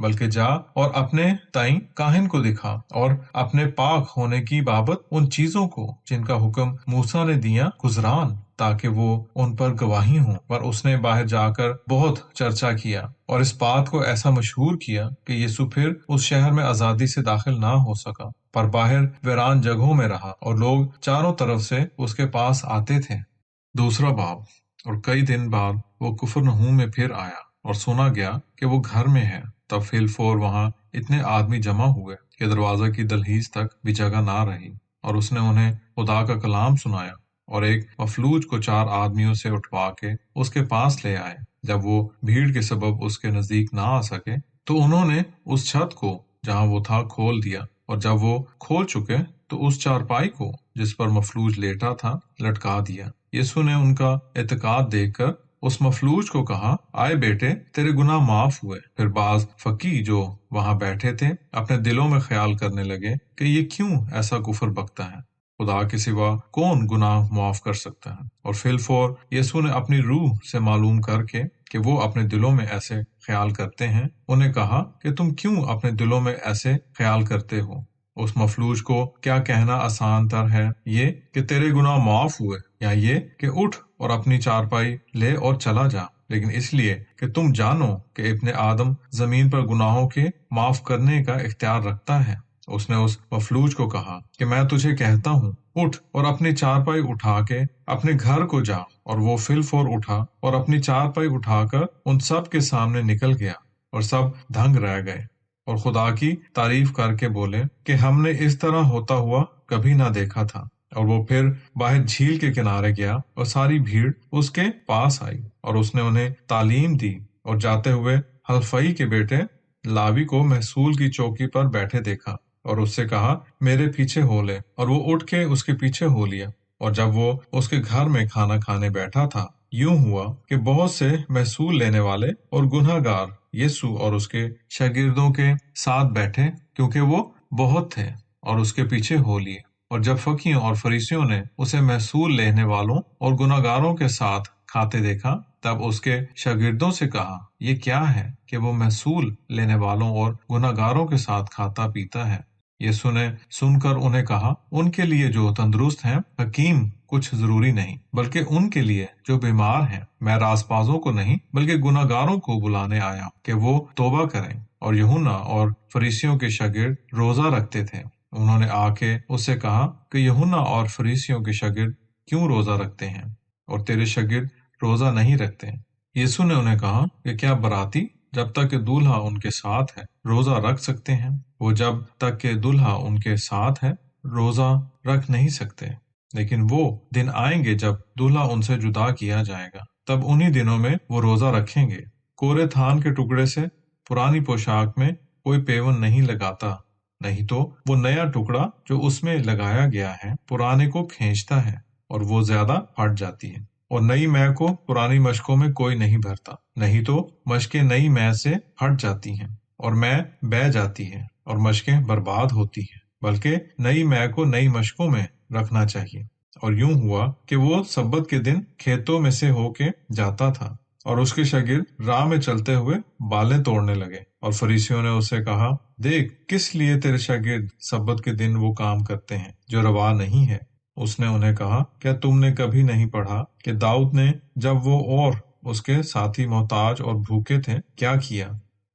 بلکہ جا اور اپنے تائیں کاہن کو دکھا اور اپنے پاک ہونے کی بابت ان چیزوں کو جن کا حکم موسیٰ نے دیا گزران، تاکہ وہ ان پر گواہی ہوں۔ پر اس نے باہر جا کر بہت چرچا کیا اور اس بات کو ایسا مشہور کیا کہ یسوع پھر اس شہر میں آزادی سے داخل نہ ہو سکا، پر باہر ویران جگہوں میں رہا اور لوگ چاروں طرف سے اس کے پاس آتے تھے۔ دوسرا باب۔ اور کئی دن بعد وہ کفرنہوم میں پھر آیا اور سنا گیا کہ وہ گھر میں ہے۔ تب فی الفور وہاں اتنے آدمی جمع ہوئے کہ دروازہ کی دہلیز تک بھی جگہ نہ رہی، اور اس نے انہیں خدا کا کلام سنایا، اور ایک مفلوج کو 4 آدمیوں سے اٹھوا کے اس کے پاس لے آئے۔ جب وہ بھیڑ کے سبب اس کے نزدیک نہ آ سکے تو انہوں نے اس چھت کو جہاں وہ تھا کھول دیا، اور جب وہ کھول چکے تو اس چارپائی کو جس پر مفلوج لیٹا تھا لٹکا دیا۔ یسوع نے ان کا اعتقاد دیکھ کر اس مفلوج کو کہا، آئے بیٹے، تیرے گناہ معاف ہوئے۔ پھر بعض فقیہ جو وہاں بیٹھے تھے اپنے دلوں میں خیال کرنے لگے کہ یہ کیوں ایسا کفر بکتا ہے، خدا کے سوا کون گناہ معاف کر سکتا ہے؟ اور فی الفور یسوع نے اپنی روح سے معلوم کر کے کہ وہ اپنے دلوں میں ایسے خیال کرتے ہیں، انہیں کہا کہ تم کیوں اپنے دلوں میں ایسے خیال کرتے ہو؟ اس مفلوج کو کیا کہنا آسان تر ہے، یہ کہ تیرے گناہ معاف ہوئے، یا یہ کہ اٹھ اور اپنی چارپائی لے اور چلا جا؟ لیکن اس لیے کہ تم جانو کہ ابن آدم زمین پر گناہوں کے معاف کرنے کا اختیار رکھتا ہے۔ اس نے اس مفلوج کو کہا کہ میں تجھے کہتا ہوں، اٹھ اور اپنی چارپائی اٹھا کے اپنے گھر کو جا۔ اور وہ فی الفور اٹھا اور اپنی چارپائی اٹھا کر ان سب کے سامنے نکل گیا، اور سب دھنگ رہ گئے اور خدا کی تعریف کر کے بولے کہ ہم نے اس طرح ہوتا ہوا کبھی نہ دیکھا تھا۔ اور وہ پھر باہر جھیل کے کنارے گیا اور ساری بھیڑ اس کے پاس آئی، اور اس نے انہیں تعلیم دی، اور جاتے ہوئے حلفئی کے بیٹے لاوی کو محصول کی چوکی پر بیٹھے دیکھا، اور اس سے کہا، میرے پیچھے ہو لے، اور وہ اٹھ کے اس کے پیچھے ہو لیا۔ اور جب وہ اس کے گھر میں کھانا کھانے بیٹھا تھا، یوں ہوا کہ بہت سے محصول لینے والے اور گناہ گار یسوع اور اس کے شاگردوں کے ساتھ بیٹھے، کیونکہ وہ بہت تھے، اور اس کے پیچھے ہو لیے۔ اور جب فقیہوں اور فریسیوں نے اسے محصول لینے والوں اور گناہ گاروں کے ساتھ کھاتے دیکھا، تب اس کے شاگردوں سے کہا، یہ کیا ہے کہ وہ محصول لینے والوں اور گناہ گاروں کے ساتھ کھاتا پیتا ہے؟ یسوع نے سن کر انہیں کہا، ان کے لیے جو تندرست ہیں حکیم کچھ ضروری نہیں، بلکہ ان کے لیے جو بیمار ہیں۔ میں رازبازوں کو نہیں بلکہ گناہ گاروں کو بلانے آیا کہ وہ توبہ کریں۔ اور یوحنا اور فریسیوں کے شاگرد روزہ رکھتے تھے۔ انہوں نے آ کے اس سے کہا کہ یوحنا اور فریسیوں کے شاگرد کیوں روزہ رکھتے ہیں اور تیرے شاگرد روزہ نہیں رکھتے؟ یسوع نے انہیں کہا کہ کیا براتی جب تک کہ دولہا ان کے ساتھ ہے روزہ رکھ سکتے ہیں؟ وہ جب تک کہ دولہا ان کے ساتھ ہے روزہ رکھ نہیں سکتے، لیکن وہ دن آئیں گے جب دولہا ان سے جدا کیا جائے گا، تب انہی دنوں میں وہ روزہ رکھیں گے۔ کورے تھان کے ٹکڑے سے پرانی پوشاک میں کوئی پیون نہیں لگاتا، نہیں تو وہ نیا ٹکڑا جو اس میں لگایا گیا ہے پرانے کو کھینچتا ہے، اور وہ زیادہ پھٹ جاتی ہے۔ اور نئی مے کو پرانی مشکوں میں کوئی نہیں بھرتا، نہیں تو مشکیں نئی مے سے پھٹ جاتی ہیں اور مے بہہ جاتی ہے اور مشکیں برباد ہوتی ہیں، بلکہ نئی مے کو نئی مشکوں میں رکھنا چاہیے۔ اور یوں ہوا کہ وہ سبت کے دن کھیتوں میں سے ہو کے جاتا تھا، اور اس کے شاگرد راہ میں چلتے ہوئے بالیں توڑنے لگے۔ اور فریسیوں نے اسے کہا، دیکھ، کس لیے تیرے شاگرد سبت کے دن وہ کام کرتے ہیں جو روا نہیں ہے؟ اس نے انہیں کہا، کیا تم نے کبھی نہیں پڑھا کہ داؤد نے جب وہ اور اس کے ساتھی محتاج اور بھوکے تھے کیا کیا؟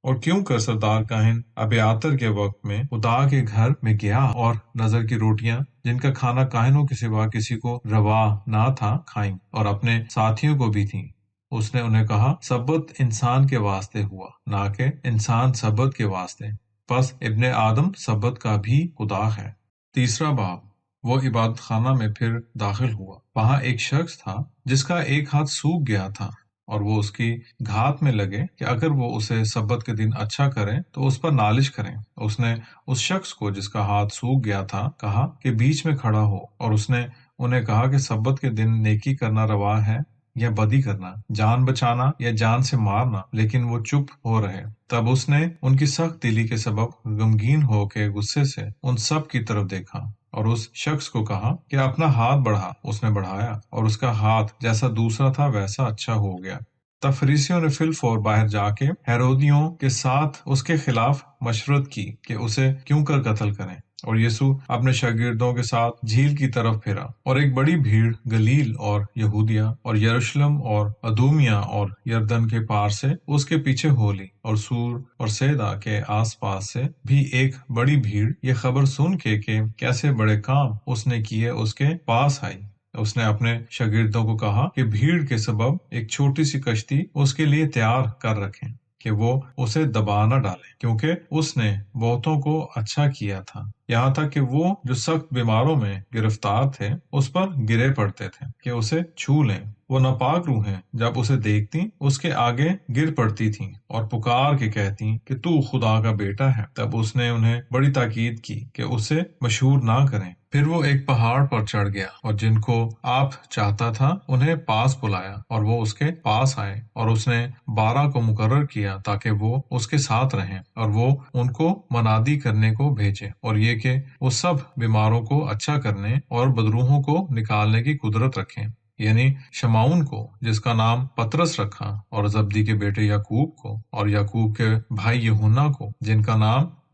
اور کیوں کر سردار کاہن ابیاتر کے وقت میں خدا کے گھر میں گیا اور نظر کی روٹیاں جن کا کھانا کاہنوں کے سوا کسی کو روا نہ تھا کھائیں، اور اپنے ساتھیوں کو بھی تھیں؟ اس نے انہیں کہا، سبت انسان کے واسطے ہوا، نہ کہ انسان سبت کے واسطے، پس ابن آدم سبت کا بھی خدا ہے۔ تیسرا باب۔ وہ عبادت خانہ میں پھر داخل ہوا۔ وہاں ایک شخص تھا جس کا ایک ہاتھ سوکھ گیا تھا، اور وہ اس کی گھات میں لگے کہ اگر وہ اسے سبت کے دن اچھا کریں تو اس پر نالش کریں۔ اس نے اس شخص کو جس کا ہاتھ سوکھ گیا تھا کہا کہ بیچ میں کھڑا ہو، اور اس نے انہیں کہا کہ سبت کے دن نیکی کرنا روا ہے یا بدی کرنا، جان بچانا یا جان سے مارنا؟ لیکن وہ چپ ہو رہے۔ تب اس نے ان کی سخت دلی کے سبب غمگین ہو کے غصے سے ان سب کی طرف دیکھا اور اس شخص کو کہا کہ اپنا ہاتھ بڑھا۔ اس نے بڑھایا اور اس کا ہاتھ جیسا دوسرا تھا ویسا اچھا ہو گیا۔ تب فریسیوں نے فی الفور باہر جا کے ہیرودیوں کے ساتھ اس کے خلاف مشورت کی کہ اسے کیوں کر قتل کریں، اور یسوع اپنے شاگردوں کے ساتھ جھیل کی طرف پھرا، اور ایک بڑی بھیڑ گلیل اور یہودیہ اور یروشلم اور ادومیہ اور یردن کے پار سے اس کے پیچھے ہو لی، اور سور اور سیدا کے آس پاس سے بھی ایک بڑی بھیڑ یہ خبر سن کے کہ کیسے بڑے کام اس نے کیے اس کے پاس آئی۔ اس نے اپنے شاگردوں کو کہا کہ بھیڑ کے سبب ایک چھوٹی سی کشتی اس کے لیے تیار کر رکھیں کہ وہ اسے دبا نہ ڈالے، کیونکہ اس نے بہتوں کو اچھا کیا تھا، یہاں تک کہ وہ جو سخت بیماروں میں گرفتار تھے اس پر گرے پڑتے تھے کہ اسے چھو لیں۔ وہ ناپاک روحیں جب اسے دیکھتی اس کے آگے گر پڑتی تھیں اور پکار کے کہتی کہ تو خدا کا بیٹا ہے۔ تب اس نے انہیں بڑی تاکید کی کہ اسے مشہور نہ کریں۔ پھر وہ ایک پہاڑ پر چڑھ گیا، اور جن کو آپ چاہتا تھا انہیں پاس بلایا، اور وہ اس کے پاس آئے، اور اس نے 12 کو مقرر کیا تاکہ وہ اس کے ساتھ رہیں، اور وہ ان کو منادی کرنے کو بھیجے، اور یہ کہ وہ سب بیماروں کو اچھا کرنے اور بدروحوں کو نکالنے کی قدرت رکھیں، یعنی شمعون کو جس کا نام پترس رکھا، اور زبدی کے بیٹے یعقوب کو، اور یعقوب کے بھائی یوحنا کو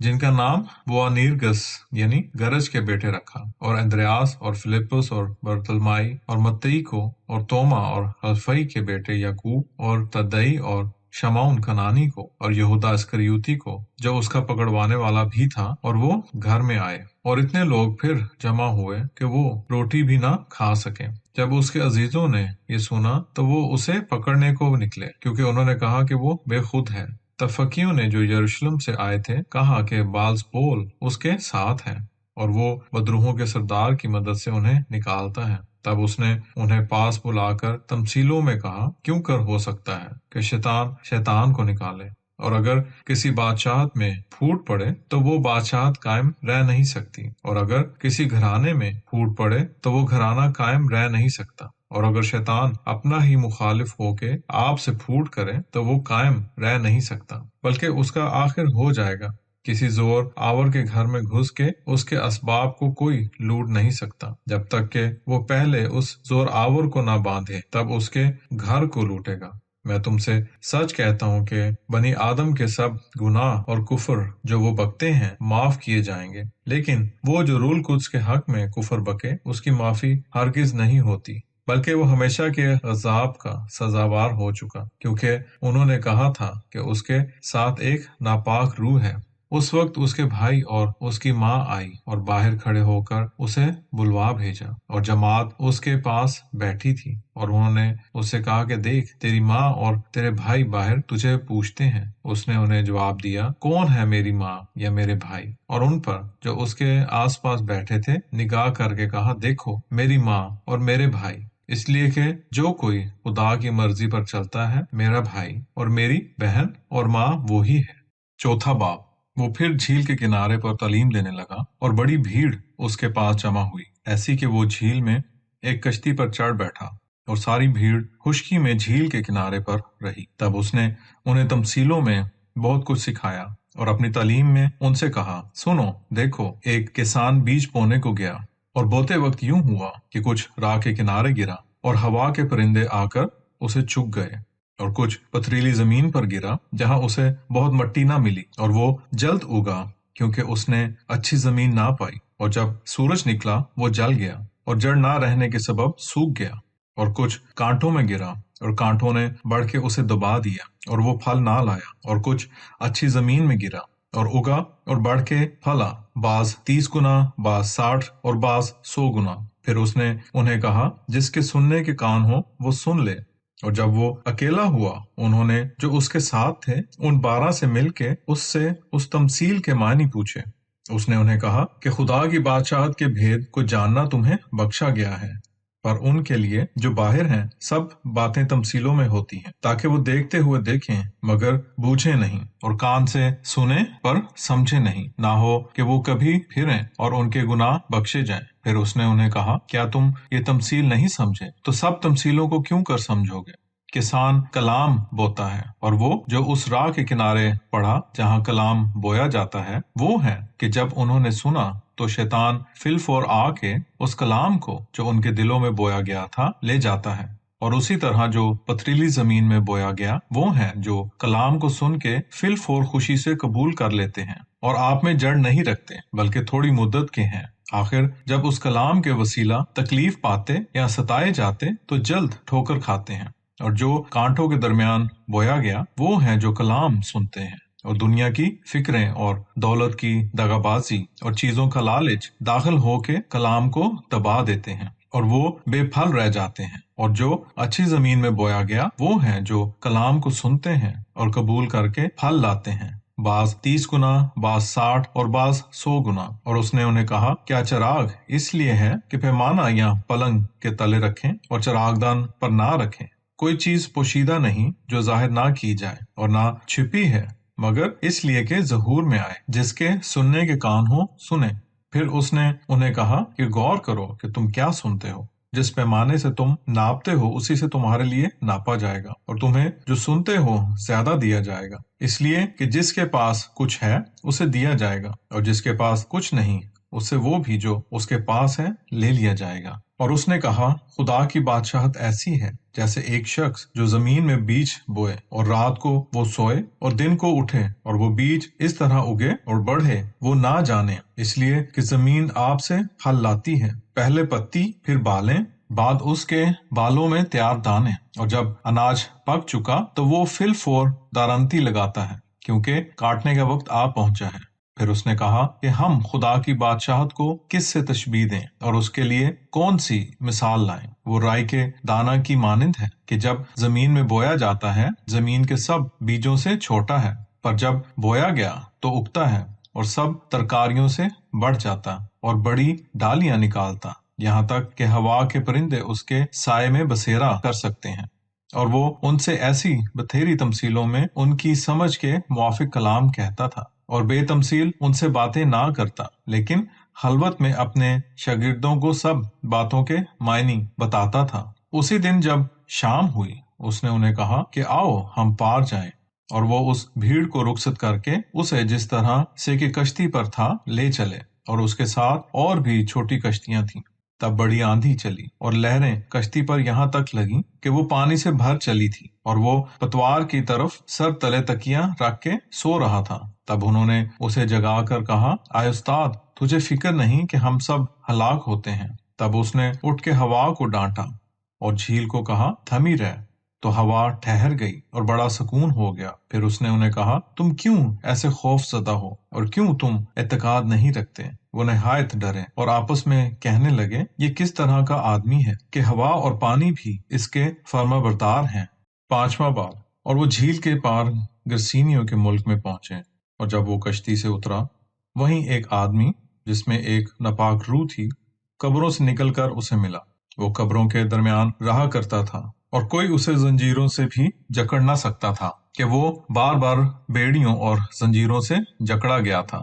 جن کا نام بوانیرگس یعنی گرج کے بیٹے رکھا، اور اندریاس اور فلپس اور برتلمائی اور متی کو، اور توما اور حلفئی کے بیٹے یعقوب اور تدئی اور شمعون کنانی کو، اور یہودا اسکریوتی کو جو اس کا پکڑوانے والا بھی تھا، اور وہ گھر میں آئے، اور اتنے لوگ پھر جمع ہوئے کہ وہ روٹی بھی نہ کھا سکے۔ جب اس کے عزیزوں نے یہ سنا تو وہ اسے پکڑنے کو نکلے، کیونکہ انہوں نے کہا کہ وہ بے خود ہے۔ تب فقیوں نے جو یروشلم سے آئے تھے کہا کہ بعلزبول اس کے ساتھ ہے، اور وہ بدروحوں کے سردار کی مدد سے انہیں نکالتا ہے۔ تب اس نے انہیں پاس بلا کر تمثیلوں میں کہا، کیوں کر ہو سکتا ہے کہ شیطان کو نکالے، اور اگر کسی بادشاہت میں پھوٹ پڑے تو وہ بادشاہت قائم رہ نہیں سکتی، اور اگر کسی گھرانے میں پھوٹ پڑے تو وہ گھرانہ قائم رہ نہیں سکتا، اور اگر شیطان اپنا ہی مخالف ہو کے آپ سے پھوٹ کرے تو وہ قائم رہ نہیں سکتا، بلکہ اس کا آخر ہو جائے گا۔ کسی زور آور کے گھر میں گھس کے اس کے اسباب کو کوئی لوٹ نہیں سکتا جب تک کہ وہ پہلے اس زور آور کو نہ باندھے، تب اس کے گھر کو لوٹے گا۔ میں تم سے سچ کہتا ہوں کہ بنی آدم کے سب گناہ اور کفر جو وہ بکتے ہیں معاف کیے جائیں گے، لیکن وہ جو روح القدس کے حق میں کفر بکے اس کی معافی ہرگز نہیں ہوتی، بلکہ وہ ہمیشہ کے عذاب کا سزاوار ہو چکا، کیونکہ انہوں نے کہا تھا کہ اس کے ساتھ ایک ناپاک روح ہے۔ اس وقت اس کے بھائی اور اس کی ماں آئی اور باہر کھڑے ہو کر اسے بلوا بھیجا، اور جماعت اس کے پاس بیٹھی تھی، اور انہوں نے اس سے کہا کہ دیکھ، تیری ماں اور تیرے بھائی باہر تجھے پوچھتے ہیں۔ اس نے انہیں جواب دیا، کون ہے میری ماں یا میرے بھائی؟ اور ان پر جو اس کے آس پاس بیٹھے تھے نگاہ کر کے کہا، دیکھو میری ماں اور میرے بھائی، اس لیے کہ جو کوئی خدا کی مرضی پر چلتا ہے میرا بھائی اور میری بہن اور ماں وہی ہے۔ چوتھا باب۔ وہ پھر جھیل کے کنارے پر تعلیم دینے لگا، اور بڑی بھیڑ اس کے پاس جمع ہوئی، ایسی کہ وہ جھیل میں ایک کشتی پر چڑھ بیٹھا، اور ساری بھیڑ خشکی میں جھیل کے کنارے پر رہی۔ تب اس نے انہیں تمثیلوں میں بہت کچھ سکھایا، اور اپنی تعلیم میں ان سے کہا، سنو، دیکھو، ایک کسان بیج بونے کو گیا، اور بوتے وقت یوں ہوا کہ کچھ راہ کے کنارے گرا، اور ہوا کے پرندے آ کر اسے چگ گئے، اور کچھ پتھریلی زمین پر گرا جہاں اسے بہت مٹی نہ ملی، اور وہ جلد اگا کیونکہ اس نے اچھی زمین نہ پائی، اور جب سورج نکلا وہ جل گیا، اور جڑ نہ رہنے کے سبب سوکھ گیا۔ اور کچھ کانٹوں میں گرا، اور کانٹوں نے بڑھ کے اسے دبا دیا، اور وہ پھل نہ لایا۔ اور کچھ اچھی زمین میں گرا اور اگا اور بڑھ کے پھلا، بعض 30 گنا، بعض 60 اور بعض 100 گنا۔ پھر اس نے انہیں کہا، جس کے سننے کے کان ہو وہ سن لے۔ اور جب وہ اکیلا ہوا، انہوں نے جو اس کے ساتھ تھے ان 12 سے مل کے اس سے اس تمثیل کے معنی پوچھے۔ اس نے انہیں کہا کہ خدا کی بادشاہت کے بھید کو جاننا تمہیں بخشا گیا ہے، پر ان کے لیے جو باہر ہیں سب باتیں تمثیلوں میں ہوتی ہیں، تاکہ وہ دیکھتے ہوئے دیکھیں مگر بوجھیں نہیں، اور کان سے سنیں پر سمجھیں نہیں، نہ ہو کہ وہ کبھی پھریں اور ان کے گناہ بخشے جائیں۔ پھر اس نے انہیں کہا، کیا تم یہ تمثیل نہیں سمجھے؟ تو سب تمثیلوں کو کیوں کر سمجھو گے؟ کسان کلام بوتا ہے، اور وہ جو اس راہ کے کنارے پڑا جہاں کلام بویا جاتا ہے وہ ہے کہ جب انہوں نے سنا تو شیطان فی الفور آ کے اس کلام کو جو ان کے دلوں میں بویا گیا تھا لے جاتا ہے، اور اسی طرح جو پتریلی زمین میں بویا گیا وہ ہیں جو کلام کو سن کے فی الفور خوشی سے قبول کر لیتے ہیں اور آپ میں جڑ نہیں رکھتے بلکہ تھوڑی مدت کے ہیں، آخر جب اس کلام کے وسیلہ تکلیف پاتے یا ستائے جاتے تو جلد ٹھوکر کھاتے ہیں۔ اور جو کانٹوں کے درمیان بویا گیا وہ ہیں جو کلام سنتے ہیں اور دنیا کی فکریں اور دولت کی دغا بازی اور چیزوں کا لالچ داخل ہو کے کلام کو دبا دیتے ہیں اور وہ بے پھل رہ جاتے ہیں۔ اور جو اچھی زمین میں بویا گیا وہ ہیں جو کلام کو سنتے ہیں اور قبول کر کے پھل لاتے ہیں، بعض 30 گنا، بعض 60 اور بعض 100 گنا۔ اور اس نے انہیں کہا، کیا چراغ اس لیے ہے کہ پیمانہ یا پلنگ کے تلے رکھیں اور چراغ دان پر نہ رکھیں؟ کوئی چیز پوشیدہ نہیں جو ظاہر نہ کی جائے اور نہ چھپی ہے، مگر اس لیے کہ ظہور میں آئے۔ جس کے سننے کے کان ہو سنیں۔ پھر اس نے انہیں کہا کہ غور کرو کہ تم کیا سنتے ہو، جس پیمانے سے تم ناپتے ہو اسی سے تمہارے لیے ناپا جائے گا، اور تمہیں جو سنتے ہو زیادہ دیا جائے گا، اس لیے کہ جس کے پاس کچھ ہے اسے دیا جائے گا، اور جس کے پاس کچھ نہیں اس سے وہ بھی جو اس کے پاس ہے لے لیا جائے گا۔ اور اس نے کہا، خدا کی بادشاہت ایسی ہے جیسے ایک شخص جو زمین میں بیج بوئے اور رات کو وہ سوئے اور دن کو اٹھے اور وہ بیج اس طرح اگے اور بڑھے وہ نہ جانے، اس لیے کہ زمین آپ سے پھل لاتی ہے، پہلے پتی پھر بالیں، بعد اس کے بالوں میں تیار دانے، اور جب اناج پک چکا تو وہ فی الفور دارنتی لگاتا ہے کیونکہ کاٹنے کا وقت آ پہنچا ہے۔ پھر اس نے کہا کہ ہم خدا کی بادشاہت کو کس سے تشبیہ دیں اور اس کے لیے کون سی مثال لائیں؟ وہ رائی کے دانہ کی مانند ہے کہ جب زمین میں بویا جاتا ہے زمین کے سب بیجوں سے چھوٹا ہے، پر جب بویا گیا تو اگتا ہے اور سب ترکاریوں سے بڑھ جاتا اور بڑی ڈالیاں نکالتا، یہاں تک کہ ہوا کے پرندے اس کے سائے میں بسیرا کر سکتے ہیں۔ اور وہ ان سے ایسی بتھیری تمثیلوں میں ان کی سمجھ کے موافق کلام کہتا تھا اور بے تمثیل ان سے باتیں نہ کرتا، لیکن خلوت میں اپنے شاگردوں کو سب باتوں کے معنی بتاتا تھا۔ اسی دن جب شام ہوئی اس نے انہیں کہا کہ آؤ ہم پار جائیں، اور وہ اس بھیڑ کو رخصت کر کے اسے جس طرح سے کہ کشتی پر تھا لے چلے، اور اس کے ساتھ اور بھی چھوٹی کشتیاں تھیں۔ تب بڑی آندھی چلی اور لہریں کشتی پر یہاں تک لگیں کہ وہ پانی سے بھر چلی تھی، اور وہ پتوار کی طرف سر تلے تکیاں رکھ کے سو رہا تھا۔ تب انہوں نے اسے جگا کر کہا، اے استاد، تجھے فکر نہیں کہ ہم سب ہلاک ہوتے ہیں؟ تب اس نے اٹھ کے ہوا کو ڈانٹا اور جھیل کو کہا، تھمی رہ، تو ہوا ٹھہر گئی اور بڑا سکون ہو گیا۔ پھر اس نے انہیں کہا، تم کیوں ایسے خوف زدہ ہو اور کیوں تم اعتقاد نہیں رکھتے؟ وہ نہایت ڈرے اور آپس میں کہنے لگے، یہ کس طرح کا آدمی ہے کہ ہوا اور پانی بھی اس کے فرما بردار ہیں۔ 5واں باب۔ اور وہ جھیل کے پار گرسینیوں کے ملک میں پہنچے، اور جب وہ کشتی سے اترا وہیں ایک آدمی جس میں ایک ناپاک روح تھی قبروں سے نکل کر اسے ملا۔ وہ قبروں کے درمیان رہا کرتا تھا اور کوئی اسے زنجیروں سے بھی جکڑ نہ سکتا تھا کہ وہ بار بار بیڑیوں اور زنجیروں سے جکڑا گیا تھا،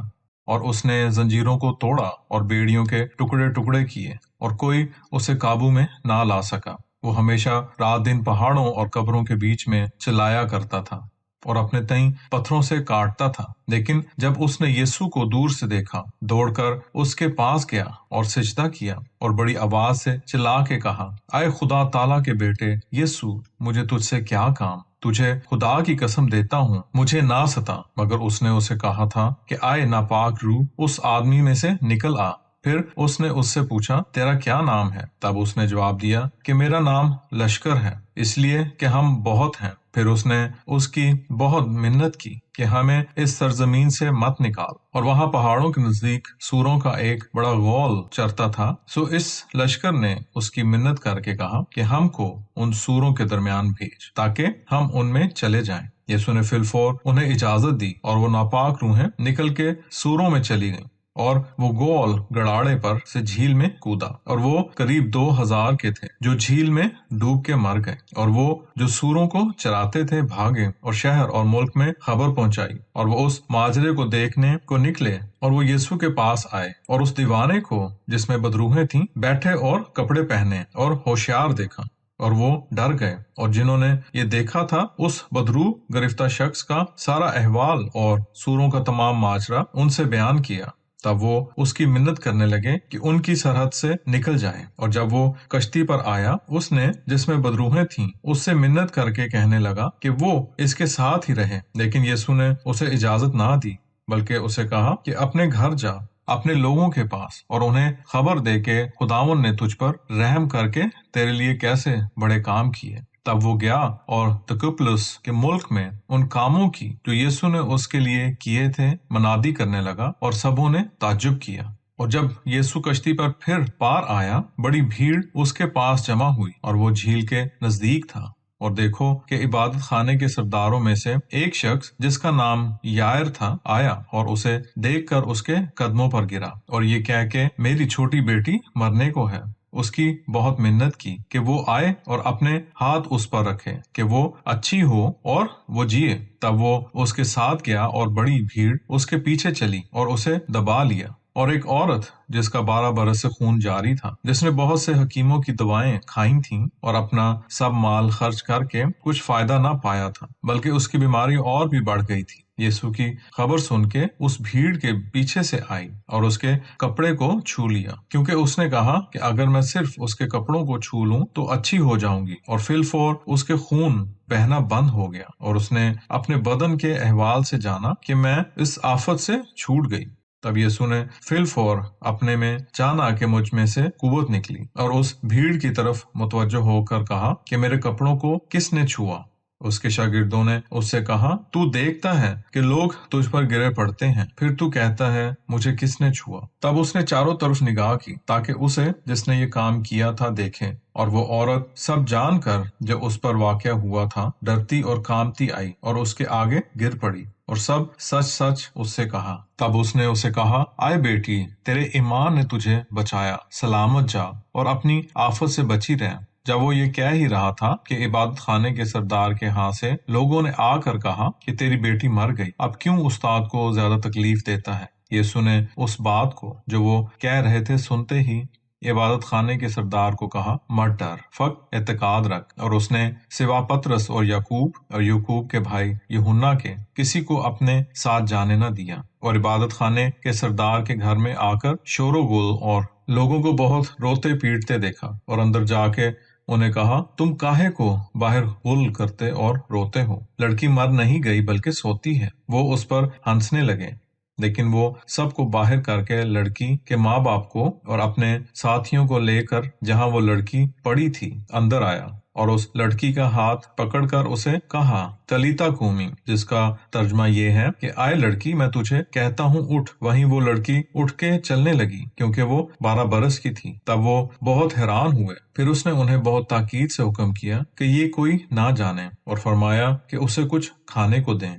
اور اس نے زنجیروں کو توڑا اور بیڑیوں کے ٹکڑے ٹکڑے کیے اور کوئی اسے قابو میں نہ لا سکا۔ وہ ہمیشہ رات دن پہاڑوں اور قبروں کے بیچ میں چلایا کرتا تھا اور اپنے تئیں پتھروں سے کاٹتا تھا۔ لیکن جب اس نے یسوع کو دور سے دیکھا، دوڑ کر اس کے پاس گیا اور سجدہ کیا اور بڑی آواز سے چلا کے کہا، اے خدا تعالیٰ کے بیٹے یسوع، مجھے تجھ سے کیا کام؟ تجھے خدا کی قسم دیتا ہوں مجھے نہ ستا۔ مگر اس نے اسے کہا تھا کہ اے ناپاک روح، اس آدمی میں سے نکل آ۔ پھر اس نے اس سے پوچھا، تیرا کیا نام ہے؟ تب اس نے جواب دیا کہ میرا نام لشکر ہے، اس لیے کہ ہم بہت ہیں۔ پھر اس نے اس کی بہت منت کی کہ ہمیں اس سرزمین سے مت نکال، اور وہاں پہاڑوں کے نزدیک سوروں کا ایک بڑا غول چرتا تھا۔ سو اس لشکر نے اس کی منت کر کے کہا کہ ہم کو ان سوروں کے درمیان بھیج تاکہ ہم ان میں چلے جائیں۔ یسوع نے فی الفور انہیں اجازت دی، اور وہ ناپاک روحیں نکل کے سوروں میں چلی گئیں، اور وہ گول گڑاڑے پر سے جھیل میں کودا، اور وہ قریب 2000 کے تھے جو جھیل میں ڈوب کے مر گئے۔ اور وہ جو سوروں کو چراتے تھے بھاگے اور شہر اور ملک میں خبر پہنچائی، اور وہ اس ماجرے کو دیکھنے کو نکلے، اور وہ یسوع کے پاس آئے اور اس دیوانے کو جس میں بدروحیں تھیں بیٹھے اور کپڑے پہنے اور ہوشیار دیکھا، اور وہ ڈر گئے، اور جنہوں نے یہ دیکھا تھا اس بدروح گرفتہ شخص کا سارا احوال اور سوروں کا تمام ماجرا ان سے بیان کیا۔ تب وہ اس کی منت کرنے لگے کہ ان کی سرحد سے نکل جائے، اور جب وہ کشتی پر آیا اس نے جس میں بدروہیں تھیں اس سے منت کر کے کہنے لگا کہ وہ اس کے ساتھ ہی رہے، لیکن یسوع نے اسے اجازت نہ دی، بلکہ اسے کہا کہ اپنے گھر جا، اپنے لوگوں کے پاس، اور انہیں خبر دے کہ خداوند نے تجھ پر رحم کر کے تیرے لیے کیسے بڑے کام کیے۔ تب وہ گیا اور تکپلس کے ملک میں ان کاموں کی جو یسوع نے اس کے لیے کیے تھے منادی کرنے لگا، اور سبوں نے تعجب کیا۔ اور جب یسوع کشتی پر پھر پار آیا، بڑی بھیڑ اس کے پاس جمع ہوئی، اور وہ جھیل کے نزدیک تھا۔ اور دیکھو کہ عبادت خانے کے سرداروں میں سے ایک شخص جس کا نام یائر تھا آیا، اور اسے دیکھ کر اس کے قدموں پر گرا، اور یہ کہہ کہ میری چھوٹی بیٹی مرنے کو ہے، اس کی بہت منت کی کہ وہ آئے اور اپنے ہاتھ اس پر رکھے کہ وہ اچھی ہو اور وہ جیے۔ تب وہ اس کے ساتھ گیا، اور بڑی بھیڑ اس کے پیچھے چلی اور اسے دبا لیا۔ اور ایک عورت جس کا 12 برس سے خون جاری تھا، جس نے بہت سے حکیموں کی دوائیں کھائی تھیں اور اپنا سب مال خرچ کر کے کچھ فائدہ نہ پایا تھا، بلکہ اس کی بیماری اور بھی بڑھ گئی تھی، یسوع کی خبر سن کے اس بھیڑ کے پیچھے سے آئی اور اس کے کپڑے کو چھو لیا، کیونکہ اس نے کہا کہ اگر میں صرف اس کے کپڑوں کو چھو لوں تو اچھی ہو جاؤں گی، اور فی الفور اس کے خون بہنا بند ہو گیا، اور اس نے اپنے بدن کے احوال سے جانا کہ میں اس آفت سے چھوٹ گئی۔ تب یسوع نے فی الفور اپنے میں جانا کہ مجھ میں سے قوت نکلی، اور اس بھیڑ کی طرف متوجہ ہو کر کہا کہ میرے کپڑوں کو کس نے چھوا؟ اس کے شاگردوں نے اس سے کہا، تو دیکھتا ہے کہ لوگ تجھ پر گرے پڑتے ہیں، پھر تو کہتا ہے مجھے کس نے چھوا؟ تب اس نے چاروں طرف نگاہ کی تاکہ اسے جس نے یہ کام کیا تھا دیکھے، اور وہ عورت سب جان کر جو اس پر واقع ہوا تھا ڈرتی اور کانپتی آئی اور اس کے آگے گر پڑی، اور سب سچ سچ اس سے کہا۔ تب اس نے اسے کہا، آئے بیٹی، تیرے ایمان نے تجھے بچایا، سلامت جا اور اپنی آفت سے بچی رہ۔ جب وہ یہ کہہ ہی رہا تھا کہ عبادت خانے کے سردار کے ہاں سے لوگوں نے آ کر کہا کہ تیری بیٹی مر گئی، اب کیوں استاد کو زیادہ تکلیف دیتا ہے؟ یسوع نے اس بات کو جو وہ کہہ رہے تھے سنتے ہی عبادت خانے کے سردار کو کہا، مت ڈر، فقط اعتقاد رکھ۔ اور اس نے سوا پطرس اور یعقوب کے بھائی یوحنا کے کسی کو اپنے ساتھ جانے نہ دیا، اور عبادت خانے کے سردار کے گھر میں آ کر شور و گل اور لوگوں کو بہت روتے پیٹتے دیکھا، اور اندر جا کے انہیں کہا، تم کاہے کو باہر غل کرتے اور روتے ہو؟ لڑکی مر نہیں گئی بلکہ سوتی ہے۔ وہ اس پر ہنسنے لگے، لیکن وہ سب کو باہر کر کے لڑکی کے ماں باپ کو اور اپنے ساتھیوں کو لے کر جہاں وہ لڑکی پڑی تھی اندر آیا، اور اس لڑکی کا ہاتھ پکڑ کر اسے کہا، تلیتا کومی، جس کا ترجمہ یہ ہے کہ آئے لڑکی، میں تجھے کہتا ہوں اٹھ۔ وہیں وہ لڑکی اٹھ کے چلنے لگی، کیونکہ وہ 12 برس کی تھی۔ تب وہ بہت حیران ہوئے۔ پھر اس نے انہیں بہت تاکید سے حکم کیا کہ یہ کوئی نہ جانے، اور فرمایا کہ اسے کچھ کھانے کو دیں۔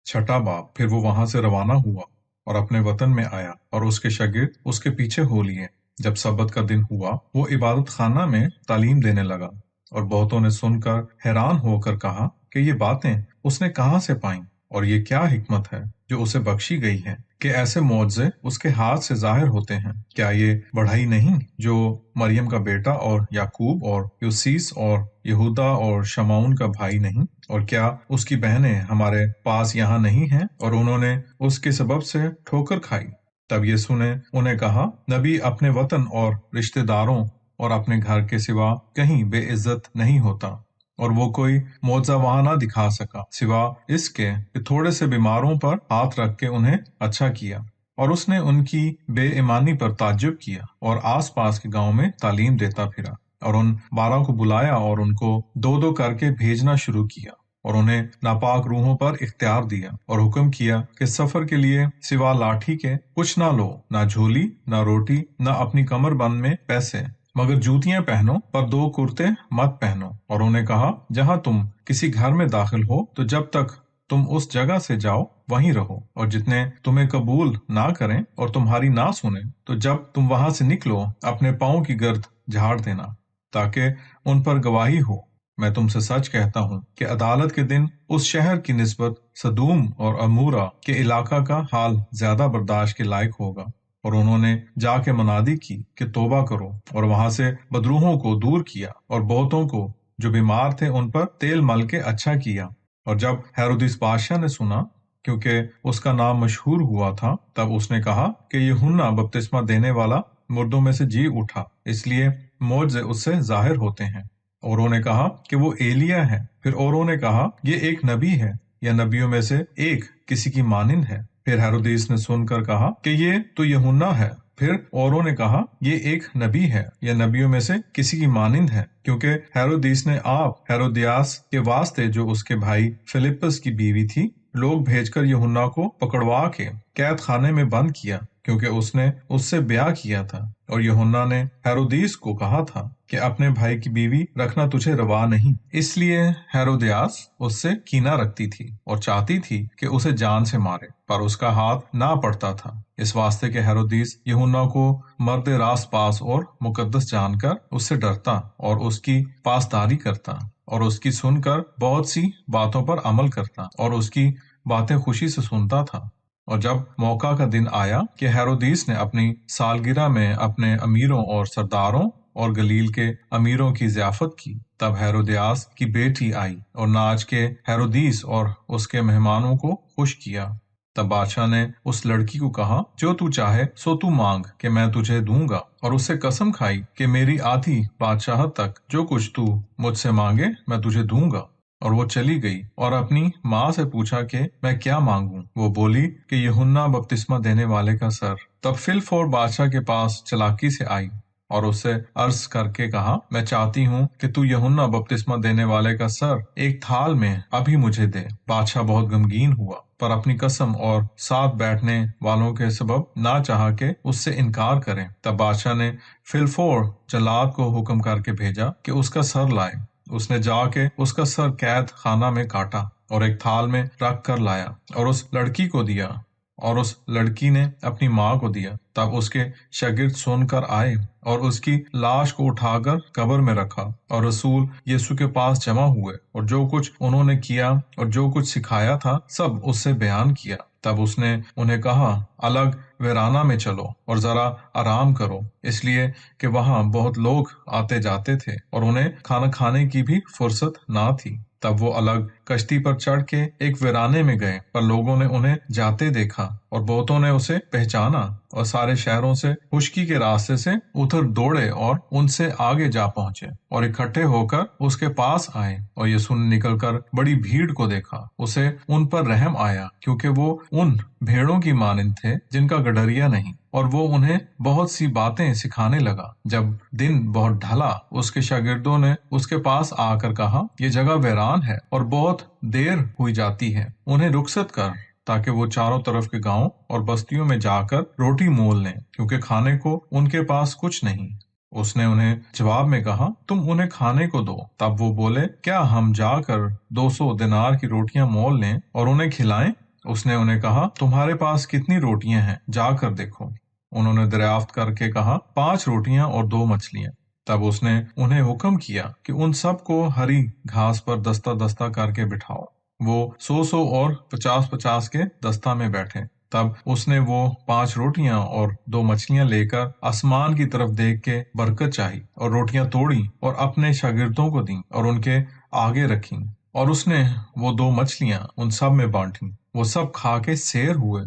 چھٹا باب۔ پھر وہ وہاں سے روانہ ہوا اور اپنے وطن میں آیا، اور اس کے شاگرد اس کے پیچھے ہو لیے۔ جب سبت کا دن ہوا، وہ عبادت خانہ میں تعلیم دینے لگا، اور بہتوں نے سن کر حیران ہو کر کہا کہ یہ باتیں اس نے کہاں سے پائیں، اور یہ کیا حکمت ہے جو اسے بخشی گئی ہے کہ ایسے معجزے اس کے ہاتھ سے ظاہر ہوتے ہیں۔ کیا یہ بڑھائی نہیں جو مریم کا بیٹا اور یعقوب اور یوسیس اور یہودا اور شمعون کا بھائی نہیں؟ اور کیا اس کی بہنیں ہمارے پاس یہاں نہیں ہیں؟ اور انہوں نے اس کے سبب سے ٹھوکر کھائی۔ تب یسوع نے انہیں کہا، نبی اپنے وطن اور رشتہ داروں اور اپنے گھر کے سوا کہیں بے عزت نہیں ہوتا۔ اور وہ کوئی معجزہ وہاں نہ دکھا سکا سوا اس کے کہ تھوڑے سے بیماروں پر ہاتھ رکھ کے انہیں اچھا کیا۔ اور اس نے ان کی بے ایمانی پر تعجب کیا، اور آس پاس کے گاؤں میں تعلیم دیتا پھرا، اور ان 12 کو بلایا اور ان کو دو دو کر کے بھیجنا شروع کیا، اور انہیں ناپاک روحوں پر اختیار دیا، اور حکم کیا کہ سفر کے لیے سوا لاٹھی کے کچھ نہ لو، نہ جھولی، نہ روٹی، نہ اپنی کمر بند میں پیسے، مگر جوتیاں پہنو، پر 2 کرتے مت پہنو۔ اور انہیں کہا، جہاں تم کسی گھر میں داخل ہو تو جب تک تم اس جگہ سے جاؤ وہیں رہو، اور جتنے تمہیں قبول نہ کریں اور تمہاری نہ سنیں تو جب تم وہاں سے نکلو اپنے پاؤں کی گرد جھاڑ دینا، تاکہ ان پر گواہی ہو۔ میں تم سے سچ کہتا ہوں کہ عدالت کے دن اس شہر کی نسبت سدوم اور عمورہ کے علاقہ کا حال زیادہ برداشت کے لائق ہوگا۔ اور انہوں نے جا کے منادی کی کہ توبہ کرو، اور وہاں سے بدروحوں کو دور کیا، اور بہتوں کو جو بیمار تھے ان پر تیل مل کے اچھا کیا۔ اور جب ہیرودیس بادشاہ نے سنا کیونکہ اس کا نام مشہور ہوا تھا، تب اس نے کہا کہ یوحنا بپتسمہ دینے والا مردوں میں سے جی اٹھا، اس لیے معجزے اس سے ظاہر ہوتے ہیں۔ اوروں نے کہا کہ وہ ایلیا ہے، پھر اوروں نے کہا یہ ایک نبی ہے یا نبیوں میں سے ایک کسی کی مانند ہے۔ پھر ہیرودیس نے سن کر کہا کہ یہ تو یوحنا ہے۔ پھر اوروں نے کہا یہ ایک نبی ہے یا نبیوں میں سے کسی کی مانند ہے، کیونکہ ہیرودیس نے آپ ہیرودیاس کے واسطے، جو اس کے بھائی فلپس کی بیوی تھی، لوگ بھیج کر یوحنا کو پکڑوا کے قید خانے میں بند کیا، کیونکہ اس نے اس سے بیاہ کیا تھا۔ اور یوحنا نے ہیرودیس کو کہا تھا کہ اپنے بھائی کی بیوی رکھنا تجھے روا نہیں، اس لیے ہیرودیاس اس سے کینہ رکھتی تھی اور چاہتی تھی کہ اسے جان سے مارے، پر اس کا ہاتھ نہ پڑتا تھا، اس واسطے کہ ہیرودیس یوحنا کو مرد راست باز اور مقدس جان کر اس سے ڈرتا اور اس کی پاسداری کرتا اور اس کی سن کر بہت سی باتوں پر عمل کرتا اور اس کی باتیں خوشی سے سنتا تھا۔ اور جب موقع کا دن آیا کہ ہیرودیس نے اپنی سالگرہ میں اپنے امیروں اور سرداروں اور گلیل کے امیروں کی ضیافت کی، تب ہیرودیاس کی بیٹی آئی اور ناچ کے ہیرودیس اور اس کے مہمانوں کو خوش کیا۔ تب بادشاہ نے اس لڑکی کو کہا جو تو چاہے سو تو مانگ کہ میں تجھے دوں گا، اور اس سے قسم کھائی کہ میری آدھی بادشاہت تک جو کچھ تو مجھ سے مانگے میں تجھے دوں گا۔ اور وہ چلی گئی اور اپنی ماں سے پوچھا کہ میں کیا مانگوں؟ وہ بولی کہ یوحنا بپتسمہ دینے والے کا سر۔ تب فلفور بادشاہ کے پاس چلاکی سے آئی اور اس سے عرض کر کے کہا میں چاہتی ہوں کہ تو یوحنا بپتسمہ دینے والے کا سر ایک تھال میں ابھی مجھے دے۔ بادشاہ بہت غمگین ہوا، پر اپنی قسم اور ساتھ بیٹھنے والوں کے سبب نہ چاہا کہ اس سے انکار کریں۔ تب بادشاہ نے فلفور جلاد کو حکم کر کے بھیجا کہ اس کا سر لائے۔ اس نے جا کے اس کا سر قید خانہ میں کاٹا اور ایک تھال میں رکھ کر لایا اور اس لڑکی کو دیا، اور اس لڑکی نے اپنی ماں کو دیا۔ تب اس کے شاگرد سن کر آئے اور اس کی لاش کو اٹھا کر قبر میں رکھا، اور رسول یسوع کے پاس جمع ہوئے اور جو کچھ انہوں نے کیا اور جو کچھ سکھایا تھا سب اس سے بیان کیا۔ تب اس نے انہیں کہا الگ ویرانہ میں چلو اور ذرا آرام کرو، اس لیے کہ وہاں بہت لوگ آتے جاتے تھے اور انہیں کھانا کھانے کی بھی فرصت نہ تھی۔ تب وہ الگ کشتی پر چڑھ کے ایک ویرانے میں گئے، پر لوگوں نے انہیں جاتے دیکھا اور بہتوں نے اسے پہچانا اور سارے شہروں سے خشکی کے راستے سے ادھر دوڑے اور ان سے آگے جا پہنچے اور اکٹھے ہو کر اس کے پاس آئے۔ اور یسوع نے نکل کر بڑی بھیڑ کو دیکھا، اسے ان پر رحم آیا، کیونکہ وہ ان بھیڑوں کی مانند تھے جن کا گڈریا نہیں، اور وہ انہیں بہت سی باتیں سکھانے لگا۔ جب دن بہت ڈھلا، اس کے شاگردوں نے اس کے پاس آ کر کہا یہ جگہ ویران ہے اور بہت دیر ہوئی جاتی ہے، انہیں رخصت کر تاکہ وہ چاروں طرف کے گاؤں اور بستیوں میں جا کر روٹی مول لیں، کیونکہ کھانے کو ان کے پاس کچھ نہیں۔ اس نے انہیں جواب میں کہا تم انہیں کھانے کو دو۔ تب وہ بولے کیا ہم جا کر 200 دینار کی روٹیاں مول لیں اور انہیں کھلائیں؟ اس نے انہیں کہا تمہارے پاس کتنی روٹیاں ہیں، جا کر دیکھو۔ انہوں نے دریافت کر کے کہا 5 روٹیاں اور 2 مچھلیاں۔ تب اس نے انہیں حکم کیا کہ ان سب کو ہری گھاس پر دستہ دستہ کر کے بٹھاؤ۔ وہ 100 اور 50 کے دستہ میں بیٹھے۔ تب اس نے وہ 5 روٹیاں اور 2 مچھلیاں لے کر آسمان کی طرف دیکھ کے برکت چاہی اور روٹیاں توڑی اور اپنے شاگردوں کو دیں اور ان کے آگے رکھیں، اور اس نے وہ 2 مچھلیاں ان سب میں بانٹیں۔ وہ سب کھا کے سیر ہوئے،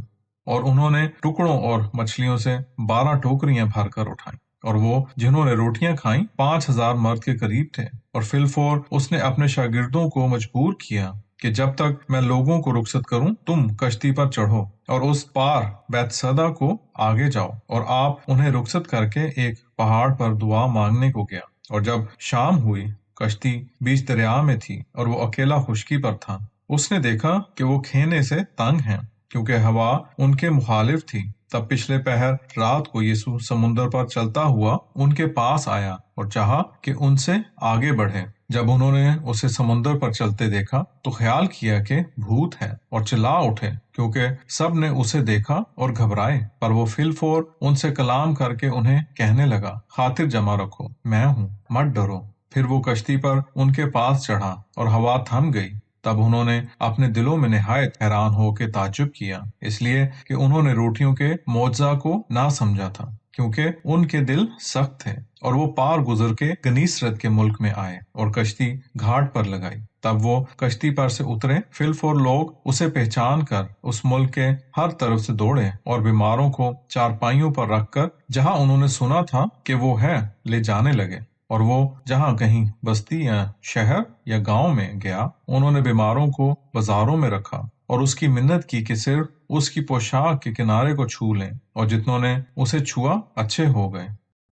اور انہوں نے ٹکڑوں اور مچھلیوں سے 12 ٹوکریاں بھر کر اٹھائیں، اور وہ جنہوں نے روٹیاں کھائیں 5000 مرد کے قریب تھے۔ اور فلفور اس نے اپنے شاگردوں کو مجبور کیا کہ جب تک میں لوگوں کو رخصت کروں تم کشتی پر چڑھو اور اس پار بیت سدا کو آگے جاؤ۔ اور آپ انہیں رخصت کر کے ایک پہاڑ پر دعا مانگنے کو گیا۔ اور جب شام ہوئی، کشتی بیچ دریا میں تھی اور وہ اکیلا خشکی پر تھا۔ اس نے دیکھا کہ وہ کھینے سے تنگ ہیں، کیونکہ ہوا ان کے مخالف تھی۔ تب پچھلے پہر رات کو یسوع سمندر پر چلتا ہوا ان کے پاس آیا اور چاہا کہ ان سے آگے بڑھے۔ جب انہوں نے اسے سمندر پر چلتے دیکھا تو خیال کیا کہ بھوت ہے اور چلا اٹھے، کیونکہ سب نے اسے دیکھا اور گھبرائے۔ پر وہ فلفور ان سے کلام کر کے انہیں کہنے لگا خاطر جمع رکھو، میں ہوں، مت ڈرو۔ پھر وہ کشتی پر ان کے پاس چڑھا اور ہوا تھم گئی۔ تب انہوں نے اپنے دلوں میں نہایت حیران ہو کے تعجب کیا، اس لیے کہ انہوں نے روٹیوں کے معجزہ کو نہ سمجھا تھا، کیونکہ ان کے دل سخت تھے، اور وہ پار گزر کے گنیسرت کے ملک میں آئے اور کشتی گھاٹ پر لگائی۔ تب وہ کشتی پر سے اترے، فلفور لوگ اسے پہچان کر اس ملک کے ہر طرف سے دوڑے اور بیماروں کو چارپائیوں پر رکھ کر جہاں انہوں نے سنا تھا کہ وہ ہے لے جانے لگے۔ اور وہ جہاں کہیں بستی یا شہر یا گاؤں میں گیا، انہوں نے بیماروں کو بازاروں میں رکھا اور اس کی منت کی کہ صرف اس کی پوشاک کے کنارے کو چھو لیں، اور جتنوں نے اسے چھوا اچھے ہو گئے۔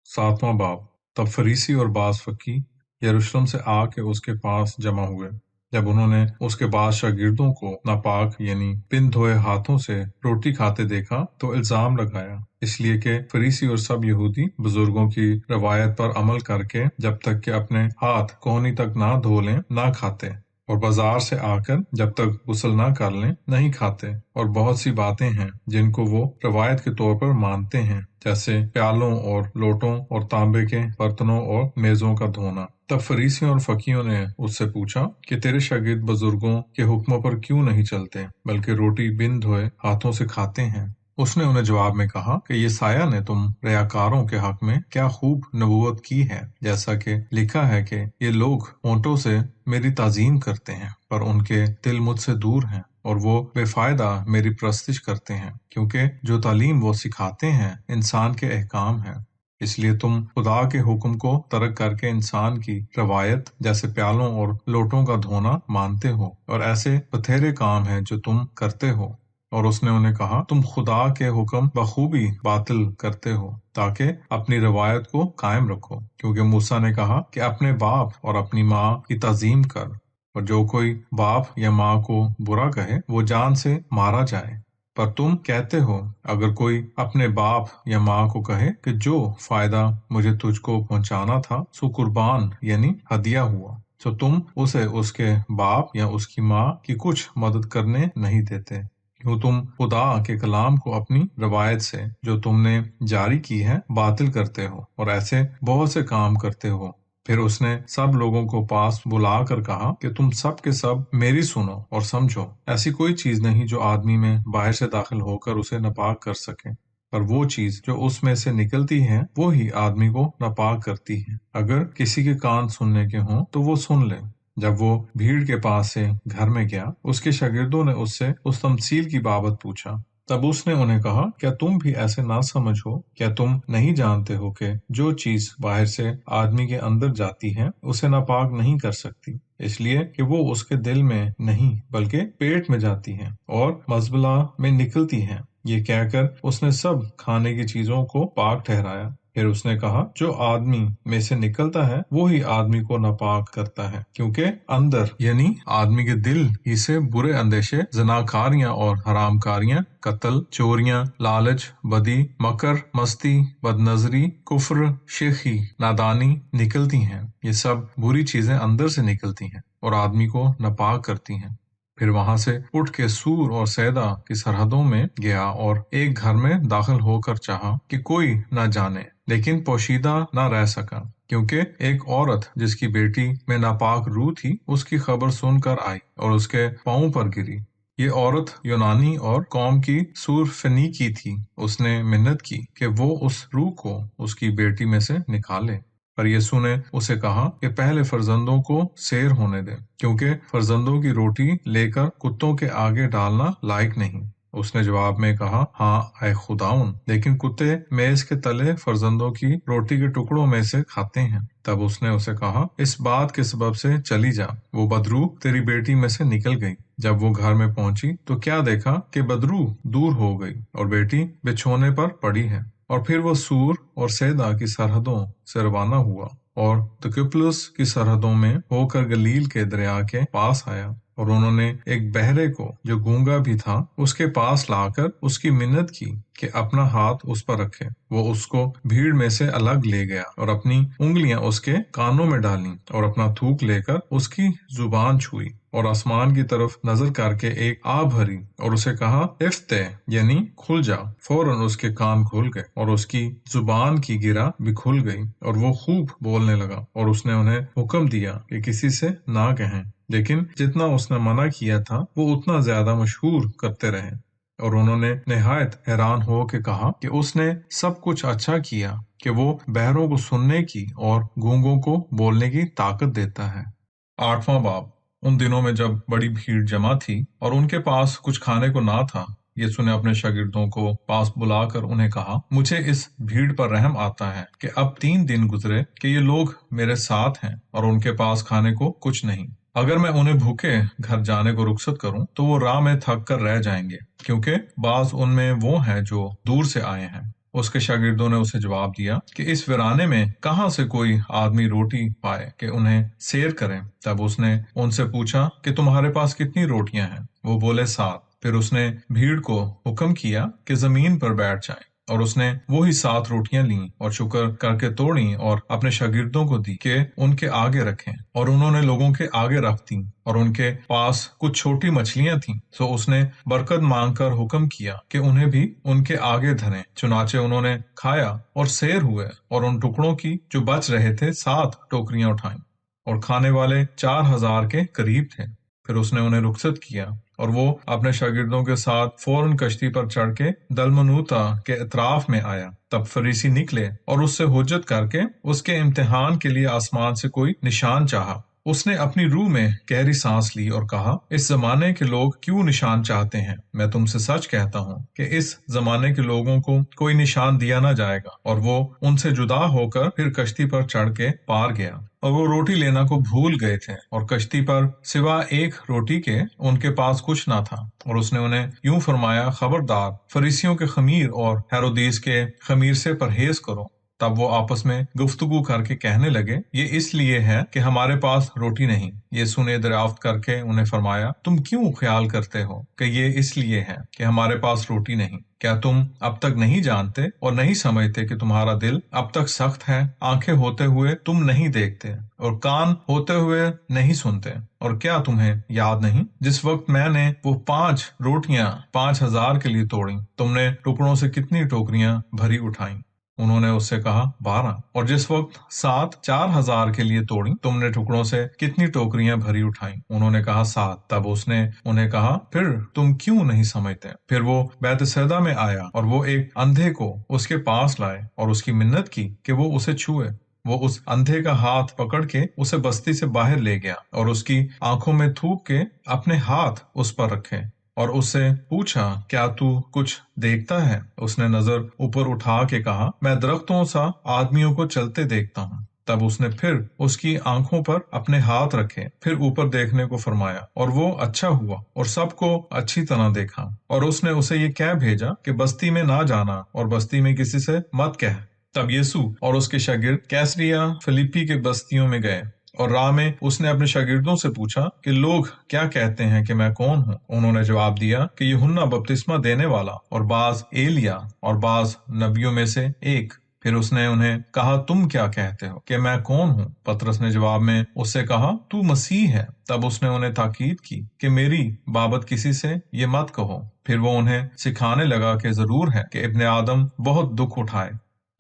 7واں باب۔ تب فریسی اور بعض فقی یروشلم سے آ کے اس کے پاس جمع ہوئے۔ جب انہوں نے اس کے بعض شاگردوں کو ناپاک یعنی بن دھوئے ہاتھوں سے روٹی کھاتے دیکھا تو الزام لگایا، اس لیے کہ فریسی اور سب یہودی بزرگوں کی روایت پر عمل کر کے جب تک کہ اپنے ہاتھ کونی تک نہ دھو لیں نہ کھاتے، اور بازار سے آ کر جب تک غسل نہ کر لیں نہیں کھاتے، اور بہت سی باتیں ہیں جن کو وہ روایت کے طور پر مانتے ہیں، جیسے پیالوں اور لوٹوں اور تانبے کے برتنوں اور میزوں کا دھونا۔ تب فریسیوں اور فقیوں نے اس سے پوچھا کہ تیرے شاگرد بزرگوں کے حکموں پر کیوں نہیں چلتے بلکہ روٹی بن دھوئے ہاتھوں سے کھاتے ہیں؟ اس نے انہیں جواب میں کہا کہ یسایہ نے تم ریاکاروں کے حق میں کیا خوب نبوت کی ہے، جیسا کہ لکھا ہے کہ یہ لوگ ہونٹوں سے میری تعظیم کرتے ہیں پر ان کے دل مجھ سے دور ہیں، اور وہ بے فائدہ میری پرستش کرتے ہیں، کیونکہ جو تعلیم وہ سکھاتے ہیں انسان کے احکام ہیں۔ اس لیے تم خدا کے حکم کو ترک کر کے انسان کی روایت جیسے پیالوں اور لوٹوں کا دھونا مانتے ہو، اور ایسے بتھیرے کام ہیں جو تم کرتے ہو۔ اور اس نے انہیں کہا تم خدا کے حکم بخوبی باطل کرتے ہو تاکہ اپنی روایت کو قائم رکھو، کیونکہ موسیٰ نے کہا کہ اپنے باپ اور اپنی ماں کی تعظیم کر، اور جو کوئی باپ یا ماں کو برا کہے وہ جان سے مارا جائے۔ پر تم کہتے ہو اگر کوئی اپنے باپ یا ماں کو کہے کہ جو فائدہ مجھے تجھ کو پہنچانا تھا سو قربان یعنی ہدیہ ہوا، تو تم اسے اس کے باپ یا اس کی ماں کی کچھ مدد کرنے نہیں دیتے، کیوں تم خدا کے کلام کو اپنی روایت سے جو تم نے جاری کی ہے باطل کرتے ہو، اور ایسے بہت سے کام کرتے ہو۔ پھر اس نے سب لوگوں کو پاس بلا کر کہا کہ تم سب کے سب میری سنو اور سمجھو، ایسی کوئی چیز نہیں جو آدمی میں باہر سے داخل ہو کر اسے ناپاک کر سکے، پر وہ چیز جو اس میں سے نکلتی ہے وہی آدمی کو ناپاک کرتی ہے۔ اگر کسی کے کان سننے کے ہوں تو وہ سن لے۔ جب وہ بھیڑ کے پاس سے گھر میں گیا، اس کے شاگردوں نے اس سے اس تمثیل کی بابت پوچھا۔ تب اس نے انہیں کہا کیا تم بھی ایسے نہ سمجھ ہو؟ کیا تم نہیں جانتے ہو کہ جو چیز باہر سے آدمی کے اندر جاتی ہے اسے ناپاک نہیں کر سکتی، اس لیے کہ وہ اس کے دل میں نہیں بلکہ پیٹ میں جاتی ہے اور مزبلہ میں نکلتی ہے۔ یہ کہہ کر اس نے سب کھانے کی چیزوں کو پاک ٹھہرایا۔ پھر اس نے کہا جو آدمی میں سے نکلتا ہے وہی آدمی کو ناپاک کرتا ہے، کیونکہ اندر یعنی آدمی کے دل ہی سے برے اندیشے، زناکاریاں اور حرام کاریاں، قتل، چوریاں، لالچ، بدی، مکر، مستی، بد نظری، کفر، شیخی، نادانی نکلتی ہیں۔ یہ سب بری چیزیں اندر سے نکلتی ہیں اور آدمی کو ناپاک کرتی ہیں۔ پھر وہاں سے اٹھ کے سور اور سیدا کی سرحدوں میں گیا اور ایک گھر میں داخل ہو کر چاہا کہ کوئی نہ جانے، لیکن پوشیدہ نہ رہ سکا، کیونکہ ایک عورت جس کی بیٹی میں ناپاک روح تھی اس کی خبر سن کر آئی اور اس کے پاؤں پر گری۔ یہ عورت یونانی اور قوم کی سور فنیکی تھی۔ اس نے منت کی کہ وہ اس روح کو اس کی بیٹی میں سے نکالے، پر یسوع نے اسے کہا کہ پہلے فرزندوں کو سیر ہونے دے، کیونکہ فرزندوں کی روٹی لے کر کتوں کے آگے ڈالنا لائق نہیں۔ اس نے جواب میں کہا ہاں اے خداوند، لیکن کتے میز کے تلے فرزندوں کی روٹی کے ٹکڑوں میں سے کھاتے ہیں۔ تب اس نے اسے کہا اس بات کے سبب سے چلی جا، وہ بدروح تیری بیٹی میں سے نکل گئی۔ جب وہ گھر میں پہنچی تو کیا دیکھا کہ بدروح دور ہو گئی اور بیٹی بچھونے پر پڑی ہے۔ اور پھر وہ سور اور سیدا کی سرحدوں سے روانہ ہوا اور دکپلس کی سرحدوں میں ہو کر گلیل کے دریا کے پاس آیا، اور انہوں نے ایک بہرے کو جو گونگا بھی تھا اس کے پاس لا کر اس کی منت کی کہ اپنا ہاتھ اس پر رکھے۔ وہ اس کو بھیڑ میں سے الگ لے گیا اور اپنی انگلیاں اس کے کانوں میں ڈالیں اور اپنا تھوک لے کر اس کی زبان چھوئی اور آسمان کی طرف نظر کر کے ایک آ بھری اور اسے کہا افتح یعنی کھل جا۔ فوراً اس کے کان کھل گئے اور اس کی زبان کی گرہ بھی کھل گئی اور وہ خوب بولنے لگا، اور اس نے انہیں حکم دیا کہ کسی سے نہ کہیں، لیکن جتنا اس نے منع کیا تھا وہ اتنا زیادہ مشہور کرتے رہے۔ اور انہوں نے نہایت حیران ہو کے کہا کہ اس نے سب کچھ اچھا کیا کہ وہ بہروں کو سننے کی اور گونگوں کو بولنے کی طاقت دیتا ہے۔ 8واں باب۔ ان دنوں میں جب بڑی بھیڑ جمع تھی اور ان کے پاس کچھ کھانے کو نہ تھا، یسوع نے اپنے شاگردوں کو پاس بلا کر انہیں کہا، مجھے اس بھیڑ پر رحم آتا ہے کہ اب 3 دن گزرے کہ یہ لوگ میرے ساتھ ہیں اور ان کے پاس کھانے کو کچھ نہیں۔ اگر میں انہیں بھوکے گھر جانے کو رخصت کروں تو وہ راہ میں تھک کر رہ جائیں گے، کیونکہ بعض ان میں وہ ہیں جو دور سے آئے ہیں۔ اس کے شاگردوں نے اسے جواب دیا کہ اس ویرانے میں کہاں سے کوئی آدمی روٹی پائے کہ انہیں سیر کریں۔ تب اس نے ان سے پوچھا کہ تمہارے پاس کتنی روٹیاں ہیں؟ وہ بولے 7۔ پھر اس نے بھیڑ کو حکم کیا کہ زمین پر بیٹھ جائیں، اور اس نے وہی 7 روٹیاں لیں اور شکر کر کے توڑیں اور اپنے شاگردوں کو دی کہ ان کے آگے رکھیں، اور انہوں نے لوگوں کے آگے رکھ دیں، اور ان کے پاس کچھ چھوٹی مچھلیاں تھیں۔ سو اس نے برکت مانگ کر حکم کیا کہ انہیں بھی ان کے آگے دھریں۔ چنانچہ انہوں نے کھایا اور سیر ہوئے، اور ان ٹکڑوں کی جو بچ رہے تھے 7 ٹوکریاں اٹھائیں، اور کھانے والے 4000 کے قریب تھے۔ پھر اس نے انہیں رخصت کیا، اور وہ اپنے شاگردوں کے ساتھ فوراً کشتی پر چڑھ کے دلمنوتا کے اطراف میں آیا۔ تب فریسی نکلے اور اس سے حجت کر کے اس کے امتحان کے لیے آسمان سے کوئی نشان چاہا۔ اس نے اپنی روح میں گہری سانس لی اور کہا، اس زمانے کے لوگ کیوں نشان چاہتے ہیں؟ میں تم سے سچ کہتا ہوں کہ اس زمانے کے لوگوں کو کوئی نشان دیا نہ جائے گا۔ اور وہ ان سے جدا ہو کر پھر کشتی پر چڑھ کے پار گیا، اور وہ روٹی لینا کو بھول گئے تھے، اور کشتی پر سوا ایک روٹی کے ان کے پاس کچھ نہ تھا۔ اور اس نے انہیں یوں فرمایا، خبردار، فریسیوں کے خمیر اور ہیرودیس کے خمیر سے پرہیز کرو۔ تب وہ آپس میں گفتگو کر کے کہنے لگے، یہ اس لیے ہے کہ ہمارے پاس روٹی نہیں۔ یسوع نے دریافت کر کے انہیں فرمایا، تم کیوں خیال کرتے ہو کہ یہ اس لیے ہے کہ ہمارے پاس روٹی نہیں؟ کیا تم اب تک نہیں جانتے اور نہیں سمجھتے کہ تمہارا دل اب تک سخت ہے؟ آنکھیں ہوتے ہوئے تم نہیں دیکھتے، اور کان ہوتے ہوئے نہیں سنتے؟ اور کیا تمہیں یاد نہیں جس وقت میں نے وہ 5 روٹیاں 5000 کے لیے توڑی، تم نے ٹکڑوں سے کتنی ٹوکریاں بھری اٹھائیں؟ انہوں نے اس سے کہا، 12۔ اور جس وقت 7 4000 کے لیے توڑی، تم نے ٹکڑوں سے کتنی ٹوکریاں بھری اٹھائیں؟ انہوں نے کہا، 7۔ تب اس نے انہیں کہا، پھر تم کیوں نہیں سمجھتے؟ پھر وہ بیت سیدا میں آیا، اور وہ ایک اندھے کو اس کے پاس لائے اور اس کی منت کی کہ وہ اسے چھوئے۔ وہ اس اندھے کا ہاتھ پکڑ کے اسے بستی سے باہر لے گیا، اور اس کی آنکھوں میں تھوک کے اپنے ہاتھ اس پر رکھے، اور اس سے پوچھا، کیا تو کچھ دیکھتا ہے؟ اس نے نظر اوپر اٹھا کے کہا، میں درختوں سا آدمیوں کو چلتے دیکھتا ہوں۔ تب اس نے پھر اس کی آنکھوں پر اپنے ہاتھ رکھے، پھر اوپر دیکھنے کو فرمایا، اور وہ اچھا ہوا اور سب کو اچھی طرح دیکھا۔ اور اس نے اسے یہ کہہ بھیجا کہ بستی میں نہ جانا اور بستی میں کسی سے مت کہہ۔ تب یسوع اور اس کے شاگرد کیسریا فلیپی کے بستیوں میں گئے، اور راہ میں اس نے اپنے شاگردوں سے پوچھا کہ لوگ کیا کہتے ہیں کہ میں کون ہوں؟ انہوں نے جواب دیا کہ یوحنا بپتسمہ دینے والا، اور بعض ایلیا، اور بعض نبیوں میں سے ایک۔ پھر اس نے انہیں کہا، تم کیا کہتے ہو کہ میں کون ہوں؟ پطرس نے جواب میں اس سے کہا، تو مسیح ہے۔ تب اس نے انہیں تاکید کی کہ میری بابت کسی سے یہ مت کہو۔ پھر وہ انہیں سکھانے لگا کہ ضرور ہے کہ ابن آدم بہت دکھ اٹھائے،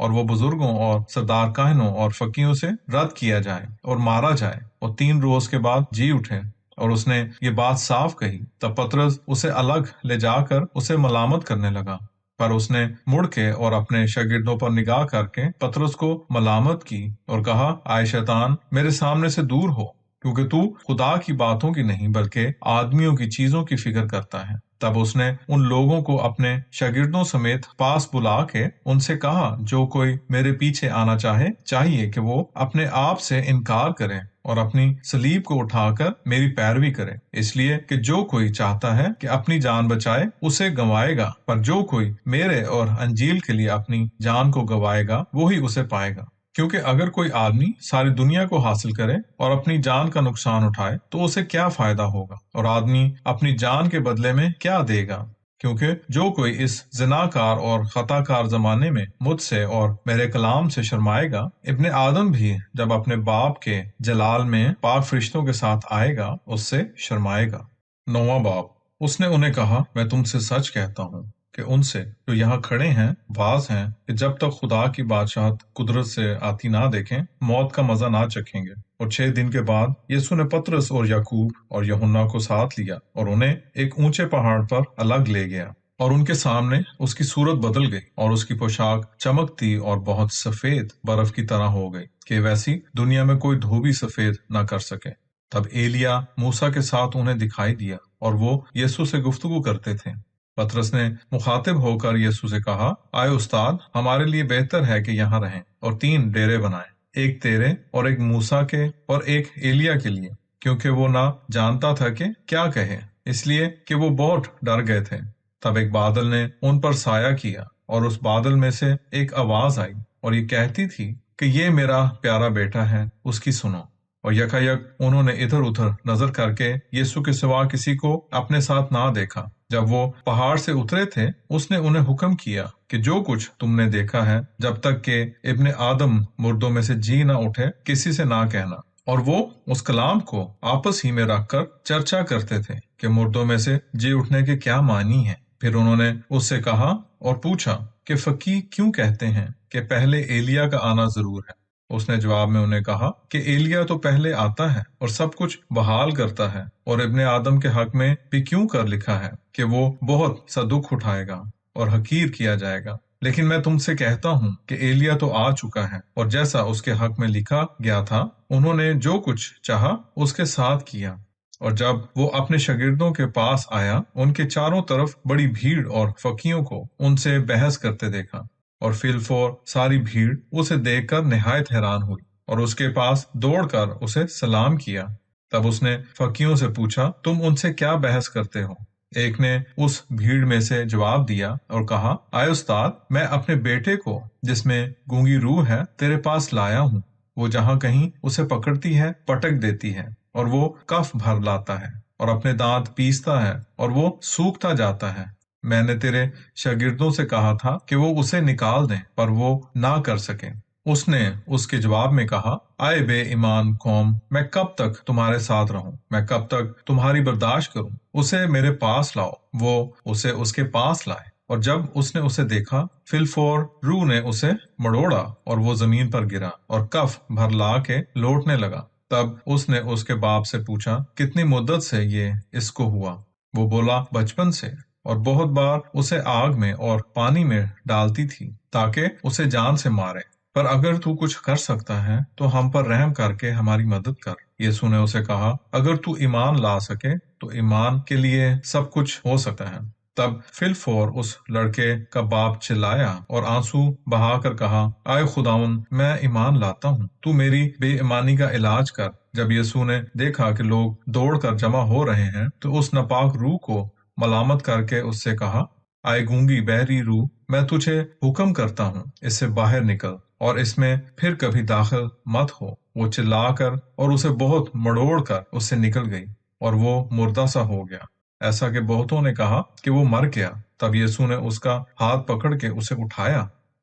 اور وہ بزرگوں اور سردار کاہنوں اور فقیہوں سے رد کیا جائے اور مارا جائے، اور 3 روز کے بعد جی اٹھے۔ اور اس نے یہ بات صاف کہی۔ تب پطرس اسے الگ لے جا کر اسے ملامت کرنے لگا، پر اس نے مڑ کے اور اپنے شاگردوں پر نگاہ کر کے پطرس کو ملامت کی اور کہا، آئے شیطان، میرے سامنے سے دور ہو، کیونکہ تو خدا کی باتوں کی نہیں بلکہ آدمیوں کی چیزوں کی فکر کرتا ہے۔ تب اس نے ان لوگوں کو اپنے شاگردوں سمیت پاس بلا کے ان سے کہا، جو کوئی میرے پیچھے آنا چاہیے کہ وہ اپنے آپ سے انکار کرے اور اپنی صلیب کو اٹھا کر میری پیروی کرے۔ اس لیے کہ جو کوئی چاہتا ہے کہ اپنی جان بچائے اسے گنوائے گا، پر جو کوئی میرے اور انجیل کے لیے اپنی جان کو گنوائے گا وہی اسے پائے گا۔ کیونکہ اگر کوئی آدمی ساری دنیا کو حاصل کرے اور اپنی جان کا نقصان اٹھائے تو اسے کیا فائدہ ہوگا؟ اور آدمی اپنی جان کے بدلے میں کیا دے گا؟ کیونکہ جو کوئی اس زناکار اور خطا کار زمانے میں مجھ سے اور میرے کلام سے شرمائے گا، ابن آدم بھی جب اپنے باپ کے جلال میں پاک فرشتوں کے ساتھ آئے گا اس سے شرمائے گا۔ 9واں باب۔ اس نے انہیں کہا، میں تم سے سچ کہتا ہوں کہ ان سے جو یہاں کھڑے ہیں باز ہیں کہ جب تک خدا کی بادشاہت قدرت سے آتی نہ دیکھیں، موت کا مزہ نہ چکھیں گے۔ اور 6 دن کے بعد یسوع نے پطرس اور یعقوب اور یوحنا کو ساتھ لیا اور انہیں ایک اونچے پہاڑ پر الگ لے گیا، اور ان کے سامنے اس کی صورت بدل گئی اور اس کی پوشاک چمکتی اور بہت سفید برف کی طرح ہو گئی کہ ویسی دنیا میں کوئی دھوبی سفید نہ کر سکے۔ تب ایلیا موسیٰ کے ساتھ انہیں دکھائی دیا اور وہ یسوع سے گفتگو کرتے تھے۔ پطرس نے مخاطب ہو کر یسوع سے کہا، آئے استاد، ہمارے لیے بہتر ہے کہ یہاں رہیں اور 3 ڈیرے بنائیں، ایک تیرے اور ایک موسیٰ کے اور ایک ایلیا کے لیے، کیونکہ وہ نہ جانتا تھا کہ کیا کہے، اس لیے کہ وہ بہت ڈر گئے تھے۔ تب ایک بادل نے ان پر سایہ کیا اور اس بادل میں سے ایک آواز آئی اور یہ کہتی تھی کہ یہ میرا پیارا بیٹا ہے، اس کی سنو۔ اور یکایک انہوں نے ادھر ادھر نظر کر کے یسوع کے سوا کسی کو اپنے ساتھ نہ دیکھا۔ جب وہ پہاڑ سے اترے تھے، اس نے انہیں حکم کیا کہ جو کچھ تم نے دیکھا ہے جب تک کہ ابن آدم مردوں میں سے جی نہ اٹھے، کسی سے نہ کہنا۔ اور وہ اس کلام کو آپس ہی میں رکھ کر چرچا کرتے تھے کہ مردوں میں سے جی اٹھنے کے کیا معنی ہے۔ پھر انہوں نے اس سے کہا اور پوچھا کہ فقیہ کیوں کہتے ہیں کہ پہلے ایلیا کا آنا ضرور ہے؟ اس نے جواب میں انہیں کہا کہ ایلیا تو پہلے آتا ہے اور سب کچھ بحال کرتا ہے، اور ابن آدم کے حق میں بھی کیوں کر لکھا ہے کہ وہ بہت سا دکھ اٹھائے گا اور حقیر کیا جائے گا۔ لیکن میں تم سے کہتا ہوں کہ ایلیا تو آ چکا ہے، اور جیسا اس کے حق میں لکھا گیا تھا، انہوں نے جو کچھ چاہا اس کے ساتھ کیا۔ اور جب وہ اپنے شاگردوں کے پاس آیا، ان کے چاروں طرف بڑی بھیڑ اور فقیوں کو ان سے بحث کرتے دیکھا، اور فی الفور ساری بھیڑ اسے دیکھ کر نہایت حیران ہوئی اور اس کے پاس دوڑ کر اسے سلام کیا۔ تب اس نے فقیوں سے پوچھا، تم ان سے کیا بحث کرتے ہو؟ ایک نے اس بھیڑ میں سے جواب دیا اور کہا، آئے استاد، میں اپنے بیٹے کو جس میں گونگی روح ہے تیرے پاس لایا ہوں۔ وہ جہاں کہیں اسے پکڑتی ہے پٹک دیتی ہے، اور وہ کف بھر لاتا ہے اور اپنے دانت پیستا ہے اور وہ سوکھتا جاتا ہے۔ میں نے تیرے شاگردوں سے کہا تھا کہ وہ اسے نکال دیں، پر وہ نہ کر سکے۔ اس نے اس کے جواب میں کہا، آئے بے ایمان قوم، میں کب تک تمہارے ساتھ رہوں؟ میں کب تک تمہاری برداشت کروں؟ اسے میرے پاس لاؤ۔ وہ اسے اس کے پاس لائے، اور جب اس نے اسے دیکھا، فی الفور روح نے اسے مڑوڑا اور وہ زمین پر گرا اور کف بھر لا کے لوٹنے لگا۔ تب اس نے اس کے باپ سے پوچھا، کتنی مدت سے یہ اس کو ہوا؟ وہ بولا، بچپن سے، اور بہت بار اسے آگ میں اور پانی میں ڈالتی تھی تاکہ اسے جان سے مارے۔ پر اگر تو کچھ کر سکتا ہے تو ہم پر رحم کر کے ہماری مدد کر۔ یسوع نے اسے کہا، اگر تو ایمان لا سکے تو ایمان کے لیے سب کچھ ہو سکتا ہے۔ تب فی الفور اس لڑکے کا باپ چلایا اور آنسو بہا کر کہا، آئے خداوند، میں ایمان لاتا ہوں، تو میری بے ایمانی کا علاج کر۔ جب یسوع نے دیکھا کہ لوگ دوڑ کر جمع ہو رہے ہیں تو اس ناپاک روح کو ملامت کر کے اس سے کہا، آئے گونگی بہری روح، میں تجھے حکم کرتا ہوں، اس سے باہر نکل اور اس میں پھر کبھی داخل مت ہو۔ وہ چلا کر اور اسے بہت مڑوڑ کر اس سے نکل گئی، اور وہ مردہ سا ہو گیا، ایسا کہ بہتوں نے کہا کہ وہ مر گیا۔ تب یسوع نے اس کا ہاتھ پکڑ کے اسے اٹھایا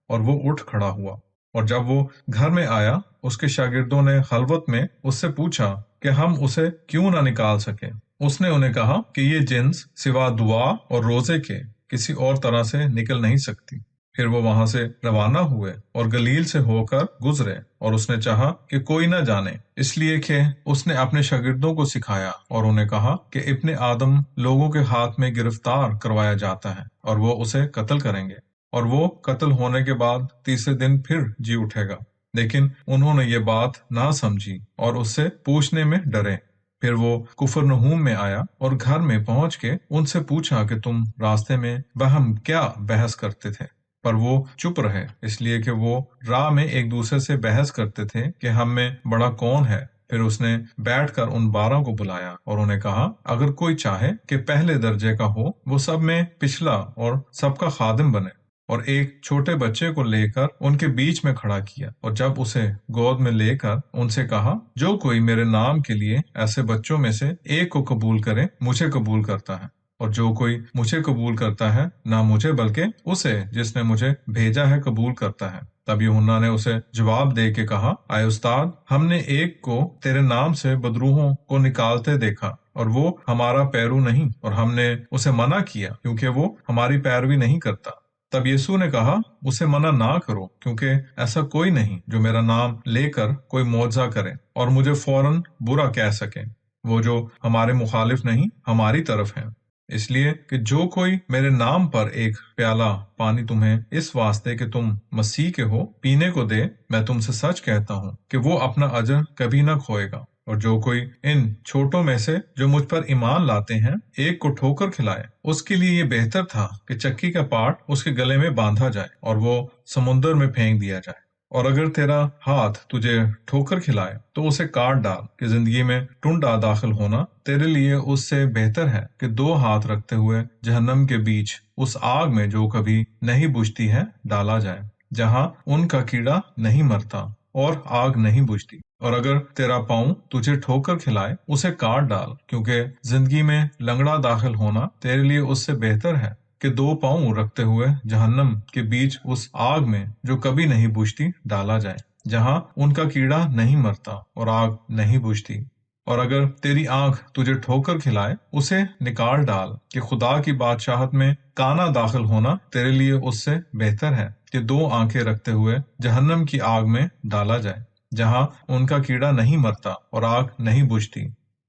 اور وہ اٹھ کھڑا ہوا۔ اور جب وہ گھر میں آیا، اس کے شاگردوں نے خلوت میں اس سے پوچھا کہ ہم اسے کیوں نہ نکال سکے۔ اس نے انہیں کہا کہ یہ جنس سوا دعا اور روزے کے کسی اور طرح سے نکل نہیں سکتی۔ پھر وہ وہاں سے روانہ ہوئے اور گلیل سے ہو کر گزرے، اور اس نے چاہا کہ کوئی نہ جانے، اس لیے کہ اس نے اپنے شاگردوں کو سکھایا اور انہیں کہا کہ ابن آدم لوگوں کے ہاتھ میں گرفتار کروایا جاتا ہے اور وہ اسے قتل کریں گے، اور وہ قتل ہونے کے بعد تیسرے دن پھر جی اٹھے گا۔ لیکن انہوں نے یہ بات نہ سمجھی اور اس سے پوچھنے میں ڈرے۔ پھر وہ کفرنہوم میں آیا اور گھر میں پہنچ کے ان سے پوچھا کہ تم راستے میں باہم کیا بحث کرتے تھے؟ پر وہ چپ رہے، اس لیے کہ وہ راہ میں ایک دوسرے سے بحث کرتے تھے کہ ہم میں بڑا کون ہے۔ پھر اس نے بیٹھ کر ان 12 کو بلایا اور انہیں کہا، اگر کوئی چاہے کہ پہلے درجے کا ہو، وہ سب میں پچھلا اور سب کا خادم بنے۔ اور ایک چھوٹے بچے کو لے کر ان کے بیچ میں کھڑا کیا، اور جب اسے گود میں لے کر ان سے کہا، جو کوئی میرے نام کے لیے ایسے بچوں میں سے ایک کو قبول کرے، مجھے قبول کرتا ہے، اور جو کوئی مجھے قبول کرتا ہے، نہ مجھے بلکہ اسے جس نے مجھے بھیجا ہے قبول کرتا ہے۔ تب یوحنا نے اسے جواب دے کے کہا، آئے استاد، ہم نے ایک کو تیرے نام سے بدروحوں کو نکالتے دیکھا، اور وہ ہمارا پیرو نہیں، اور ہم نے اسے منع کیا کیونکہ وہ ہماری پیروی نہیں کرتا۔ تب یسوع نے کہا، اسے منع نہ کرو، کیونکہ ایسا کوئی نہیں جو میرا نام لے کر کوئی معجزہ کرے اور مجھے فوراً برا کہہ سکے۔ وہ جو ہمارے مخالف نہیں، ہماری طرف ہیں۔ اس لیے کہ جو کوئی میرے نام پر ایک پیالہ پانی تمہیں اس واسطے کہ تم مسیح کے ہو پینے کو دے، میں تم سے سچ کہتا ہوں کہ وہ اپنا اجر کبھی نہ کھوئے گا۔ اور جو کوئی ان چھوٹوں میں سے جو مجھ پر ایمان لاتے ہیں ایک کو ٹھوکر کھلائے، اس کے لیے یہ بہتر تھا کہ چکی کا پاٹ اس کے گلے میں باندھا جائے اور وہ سمندر میں پھینک دیا جائے۔ اور اگر تیرا ہاتھ تجھے ٹھوکر کھلائے تو اسے کاٹ ڈال، کہ زندگی میں ٹنڈا داخل ہونا تیرے لیے اس سے بہتر ہے کہ دو ہاتھ رکھتے ہوئے جہنم کے بیچ اس آگ میں جو کبھی نہیں بجھتی ہے ڈالا جائے، جہاں ان کا کیڑا نہیں مرتا اور آگ نہیں بجھتی۔ اور اگر تیرا پاؤں تجھے ٹھوکر کھلائے اسے کاٹ ڈال، کیونکہ زندگی میں لنگڑا داخل ہونا تیرے لیے اس سے بہتر ہے کہ دو پاؤں رکھتے ہوئے جہنم کے بیچ اس آگ میں جو کبھی نہیں بجھتی ڈالا جائے، جہاں ان کا کیڑا نہیں مرتا اور آگ نہیں بجھتی۔ اور اگر تیری آنکھ تجھے ٹھوکر کھلائے اسے نکال ڈال، کہ خدا کی بادشاہت میں کانا داخل ہونا تیرے لیے اس سے بہتر ہے کہ دو آنکھیں رکھتے ہوئے جہنم کی آگ میں ڈالا جائے، جہاں ان کا کیڑا نہیں مرتا اور آگ نہیں بجھتی۔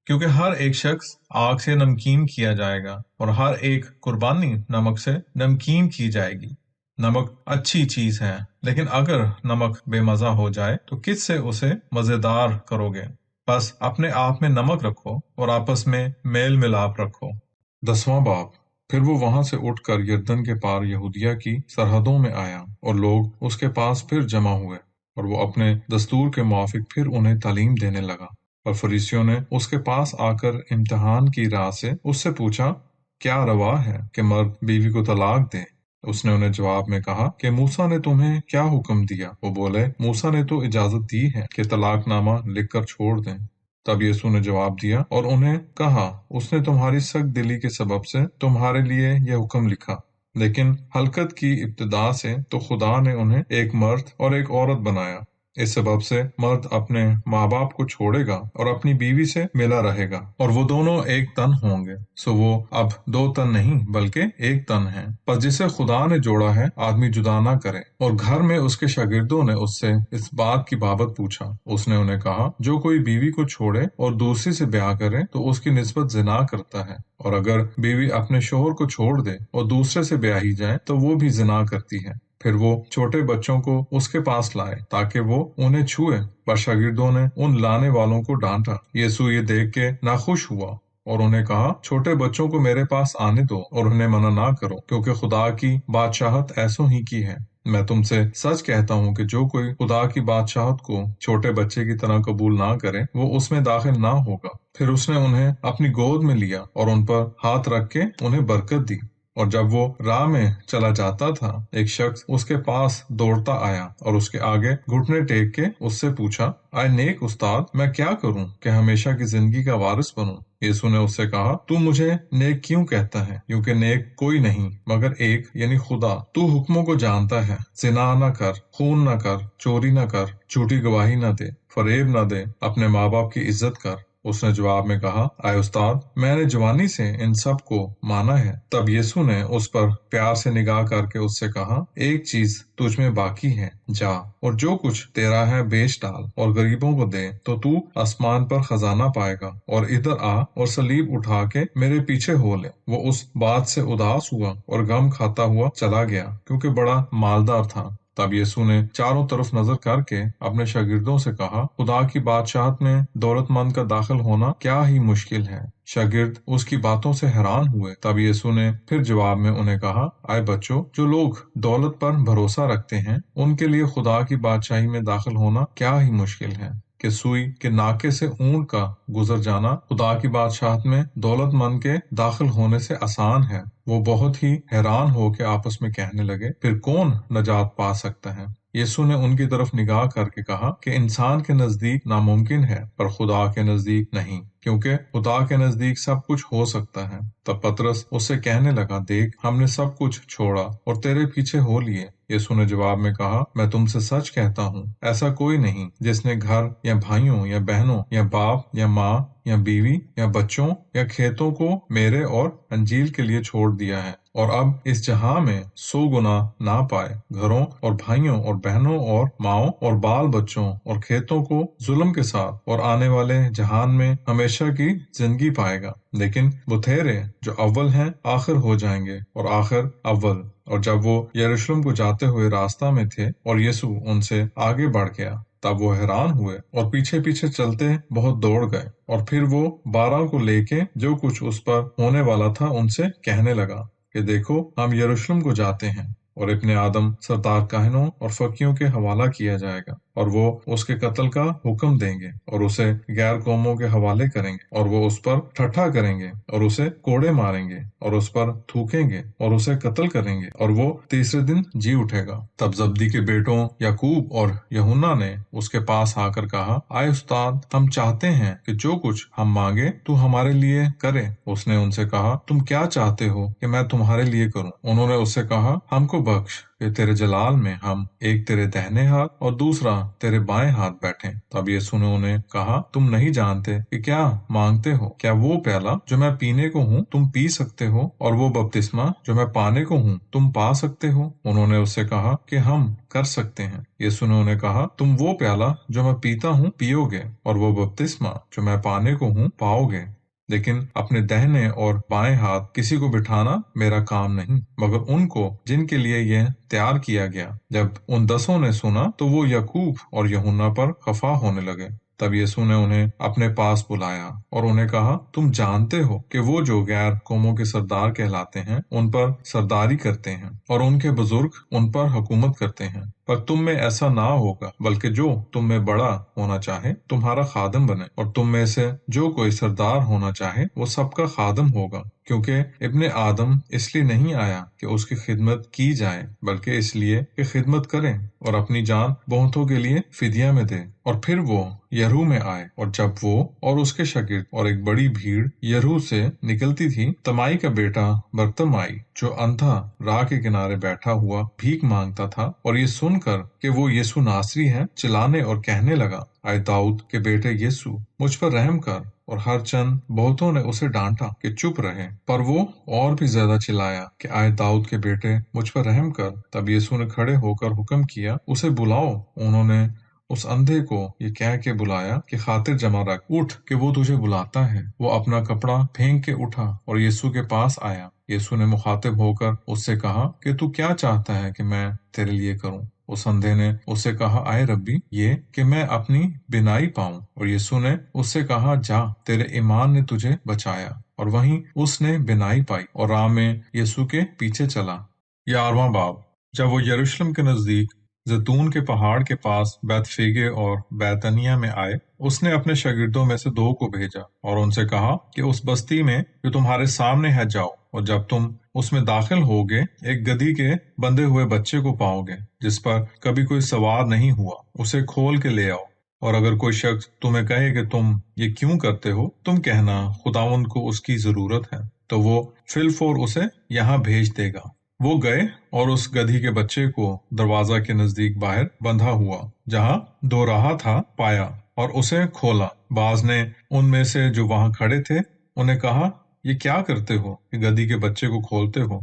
کیونکہ ہر ایک شخص آگ سے نمکین کیا جائے گا اور ہر ایک قربانی نمک سے نمکین کی جائے گی۔ نمک اچھی چیز ہے، لیکن اگر نمک بے مزہ ہو جائے تو کس سے اسے مزیدار کرو گے؟ بس اپنے آپ میں نمک رکھو اور آپس میں میل ملاپ رکھو۔ 10واں باب۔ پھر وہ وہاں سے اٹھ کر یردن کے پار یہودیہ کی سرحدوں میں آیا، اور لوگ اس کے پاس پھر جمع ہوئے، اور وہ اپنے دستور کے موافق پھر انہیں تعلیم دینے لگا۔ اور فریسیوں نے اس کے پاس آ کر امتحان کی راہ سے اس سے پوچھا، کیا روا ہے کہ مرد بیوی کو طلاق دے؟ اس نے انہیں جواب میں کہا کہ موسیٰ نے تمہیں کیا حکم دیا؟ وہ بولے، موسیٰ نے تو اجازت دی ہے کہ طلاق نامہ لکھ کر چھوڑ دیں۔ تب یسوع نے جواب دیا اور انہیں کہا، اس نے تمہاری سخت دلی کے سبب سے تمہارے لیے یہ حکم لکھا، لیکن خلقت کی ابتدا سے تو خدا نے انہیں ایک مرد اور ایک عورت بنایا۔ اس سبب سے مرد اپنے ماں باپ کو چھوڑے گا اور اپنی بیوی سے ملا رہے گا، اور وہ دونوں ایک تن ہوں گے۔ سو وہ اب دو تن نہیں بلکہ ایک تن ہیں۔ پس جسے خدا نے جوڑا ہے آدمی جدا نہ کرے۔ اور گھر میں اس کے شاگردوں نے اس سے اس بات کی بابت پوچھا۔ اس نے انہیں کہا، جو کوئی بیوی کو چھوڑے اور دوسری سے بیاہ کرے تو اس کی نسبت زنا کرتا ہے، اور اگر بیوی اپنے شوہر کو چھوڑ دے اور دوسرے سے بیاہی جائے تو وہ بھی زنا کرتی ہے۔ پھر وہ چھوٹے بچوں کو اس کے پاس لائے تاکہ وہ انہیں چھوئے، پر شاگردوں نے ان لانے والوں کو ڈانٹا۔ یسوع یہ دیکھ کے ناخوش ہوا اور انہیں کہا، چھوٹے بچوں کو میرے پاس آنے دو اور انہیں منع نہ کرو، کیونکہ خدا کی بادشاہت ایسوں ہی کی ہے۔ میں تم سے سچ کہتا ہوں کہ جو کوئی خدا کی بادشاہت کو چھوٹے بچے کی طرح قبول نہ کرے وہ اس میں داخل نہ ہوگا۔ پھر اس نے انہیں اپنی گود میں لیا اور ان پر ہاتھ رکھ کے انہیں برکت دی۔ اور جب وہ راہ میں چلا جاتا تھا، ایک شخص اس کے پاس دوڑتا آیا اور اس کے آگے گھٹنے ٹیک کے اس سے پوچھا، اے نیک استاد، میں کیا کروں کہ ہمیشہ کی زندگی کا وارث بنوں؟ یسوع نے اس سے کہا، تو مجھے نیک کیوں کہتا ہے؟ کیونکہ نیک کوئی نہیں مگر ایک، یعنی خدا۔ تو حکموں کو جانتا ہے، زنا نہ کر، خون نہ کر، چوری نہ کر، جھوٹی گواہی نہ دے، فریب نہ دے، اپنے ماں باپ کی عزت کر۔ اس نے جواب میں کہا، اے استاد، میں نے جوانی سے ان سب کو مانا ہے۔ تب یسوع نے اس پر پیار سے نگاہ کر کے اس سے کہا، ایک چیز تجھ میں باقی ہے، جا اور جو کچھ تیرا ہے بیچ ڈال اور غریبوں کو دے، تو آسمان پر خزانہ پائے گا، اور ادھر آ اور صلیب اٹھا کے میرے پیچھے ہو لے۔ وہ اس بات سے اداس ہوا اور غم کھاتا ہوا چلا گیا، کیونکہ بڑا مالدار تھا۔ تب یسوع نے چاروں طرف نظر کر کے اپنے شاگردوں سے کہا، خدا کی بادشاہت میں دولت مند کا داخل ہونا کیا ہی مشکل ہے۔ شاگرد اس کی باتوں سے حیران ہوئے۔ تب یسوع نے پھر جواب میں انہیں کہا، اے بچوں، جو لوگ دولت پر بھروسہ رکھتے ہیں ان کے لیے خدا کی بادشاہی میں داخل ہونا کیا ہی مشکل ہے۔ کہ سوئی کے ناکے سے اونٹ کا گزر جانا خدا کی بادشاہت میں دولت مند کے داخل ہونے سے آسان ہے۔ وہ بہت ہی حیران ہو کے آپس میں کہنے لگے، پھر کون نجات پا سکتا ہے؟ یسوع نے ان کی طرف نگاہ کر کے کہا کہ انسان کے نزدیک ناممکن ہے پر خدا کے نزدیک نہیں، کیونکہ خدا کے نزدیک سب کچھ ہو سکتا ہے۔ تب پترس اس سے کہنے لگا، دیکھ، ہم نے سب کچھ چھوڑا اور تیرے پیچھے ہو لیے۔ یسوع نے جواب میں کہا، میں تم سے سچ کہتا ہوں، ایسا کوئی نہیں جس نے گھر یا بھائیوں یا بہنوں یا باپ یا ماں یا بیوی یا بچوں یا کھیتوں کو میرے اور انجیل کے لیے چھوڑ دیا ہے اور اب اس جہاں میں 100 گنا نہ پائے، گھروں اور بھائیوں اور بہنوں اور ماؤں اور بال بچوں اور کھیتوں کو ظلم کے ساتھ، اور آنے والے جہان میں ہمیشہ کی زندگی پائے گا۔ لیکن بتھیرے جو اول ہیں آخر ہو جائیں گے، اور آخر اول۔ اور جب وہ یروشلم کو جاتے ہوئے راستہ میں تھے اور یسوع ان سے آگے بڑھ گیا، تب وہ حیران ہوئے اور پیچھے پیچھے چلتے بہت دوڑ گئے۔ اور پھر وہ 12 کو لے کے جو کچھ اس پر ہونے والا تھا ان سے کہنے لگا کہ دیکھو، ہم یروشلم کو جاتے ہیں، اور ابن آدم سردار کاہنوں اور فقیوں کے حوالہ کیا جائے گا، اور وہ اس کے قتل کا حکم دیں گے اور اسے غیر قوموں کے حوالے کریں گے، اور وہ اس پر ٹھٹھا کریں گے اور اسے کوڑے ماریں گے اور اس پر تھوکیں گے اور اسے قتل کریں گے، اور وہ تیسرے دن جی اٹھے گا۔ تب زبدی کے بیٹوں یعقوب اور یوحنا نے اس کے پاس آ کر کہا، آئے استاد، ہم چاہتے ہیں کہ جو کچھ ہم مانگے تو ہمارے لیے کرے۔ اس نے ان سے کہا، تم کیا چاہتے ہو کہ میں تمہارے لیے کروں؟ انہوں نے اس سے کہا، ہم کو بخش کہ تیرے جلال میں ہم ایک تیرے دہنے ہاتھ اور دوسرا تیرے بائیں ہاتھ بیٹھیں۔ تب یسوع نے انہیں کہا، تم نہیں جانتے کہ کیا مانگتے ہو؟ کیا وہ پیالہ جو میں پینے کو ہوں تم پی سکتے ہو، اور وہ بپتسمہ جو میں پانے کو ہوں تم پا سکتے ہو؟ انہوں نے اس سے کہا کہ ہم کر سکتے ہیں۔ یسوع نے انہیں کہا، تم وہ پیالہ جو میں پیتا ہوں پیو گے، اور وہ بپتسمہ جو میں پانے کو ہوں پاؤ گے، لیکن اپنے دہنے اور بائیں ہاتھ کسی کو بٹھانا میرا کام نہیں، مگر ان کو جن کے لیے یہ تیار کیا گیا۔ جب ان 10 نے سنا تو وہ یعقوب اور یوحنا پر خفا ہونے لگے۔ تب یسوع نے انہیں اپنے پاس بلایا اور انہیں کہا، تم جانتے ہو کہ وہ جو غیر قوموں کے سردار کہلاتے ہیں ان پر سرداری کرتے ہیں، اور ان کے بزرگ ان پر حکومت کرتے ہیں۔ پر تم میں ایسا نہ ہوگا، بلکہ جو تم میں بڑا ہونا چاہے تمہارا خادم بنے، اور تم میں سے جو کوئی سردار ہونا چاہے وہ سب کا خادم ہوگا۔ کیونکہ ابن آدم اس لیے نہیں آیا کہ اس کی خدمت کی جائے، بلکہ اس لیے کہ خدمت کرے اور اپنی جان بہتوں کے لیے فدیہ میں دے۔ اور پھر وہ یریحو میں آئے، اور جب وہ اور اس کے شاگرد اور ایک بڑی بھیڑ یریحو سے نکلتی تھی، تمائی کا بیٹا برتمائی جو اندھا راہ کے کنارے بیٹھا ہوا بھیک مانگتا تھا، اور یہ سن کر کہ وہ یسوع ناصری ہے، چلانے اور کہنے لگا، اے داؤد کے بیٹے یسوع، مجھ پر رحم کر۔ اور ہر چند بہتوں نے اسے ڈانٹا کہ چپ رہے، پر وہ اور بھی زیادہ چلایا کہ اے داؤد کے بیٹے، مجھ پر رحم کر۔ تب یسوع نے کھڑے ہو کر حکم کیا، اسے بلاؤ۔ انہوں نے اس اندھے کو یہ کہہ کے بلایا کہ خاطر جمع رکھ، اٹھ کہ وہ تجھے بلاتا ہے۔ وہ اپنا کپڑا پھینک کے اٹھا اور یسوع کے پاس آیا۔ یسوع نے مخاطب ہو کر اس سے کہا کہ تو کیا چاہتا ہے کہ میں تیرے لیے کروں؟ اس اندھے نے اس سے کہا، اے ربی، یہ کہ میں اپنی بینائی پاؤں۔ اور یسوع نے اس سے کہا، جا، تیرے ایمان نے تجھے بچایا۔ اور وہیں اس نے بینائی پائی اور راہ میں یسوع کے پیچھے چلا۔ 11واں باب۔ جب وہ یروشلم کے نزدیک زیتون کے پہاڑ کے پاس بیت فیگے اور بیتنیہ میں آئے، اس نے اپنے شاگردوں میں سے 2 کو بھیجا اور ان سے کہا کہ اس بستی میں جو تمہارے سامنے ہے جاؤ، اور جب تم اس میں داخل ہوگے، ایک گدھی کے بندھے ہوئے بچے کو پاؤ گے جس پر کبھی کوئی سوار نہیں ہوا، اسے کھول کے لے آؤ۔ اور اگر کوئی شخص تمہیں کہے کہ تم یہ کیوں کرتے ہو، تم کہنا، خداوند کو اس کی ضرورت ہے، تو وہ فی الفور اسے یہاں بھیج دے گا۔ وہ گئے اور اس گدھی کے بچے کو دروازہ کے نزدیک باہر بندھا ہوا جہاں 2 رہا تھا پایا، اور اسے کھولا۔ بعض نے ان میں سے جو وہاں کھڑے تھے انہیں کہا، یہ کیا کرتے ہو کہ گدھی کے بچے کو کھولتے ہو؟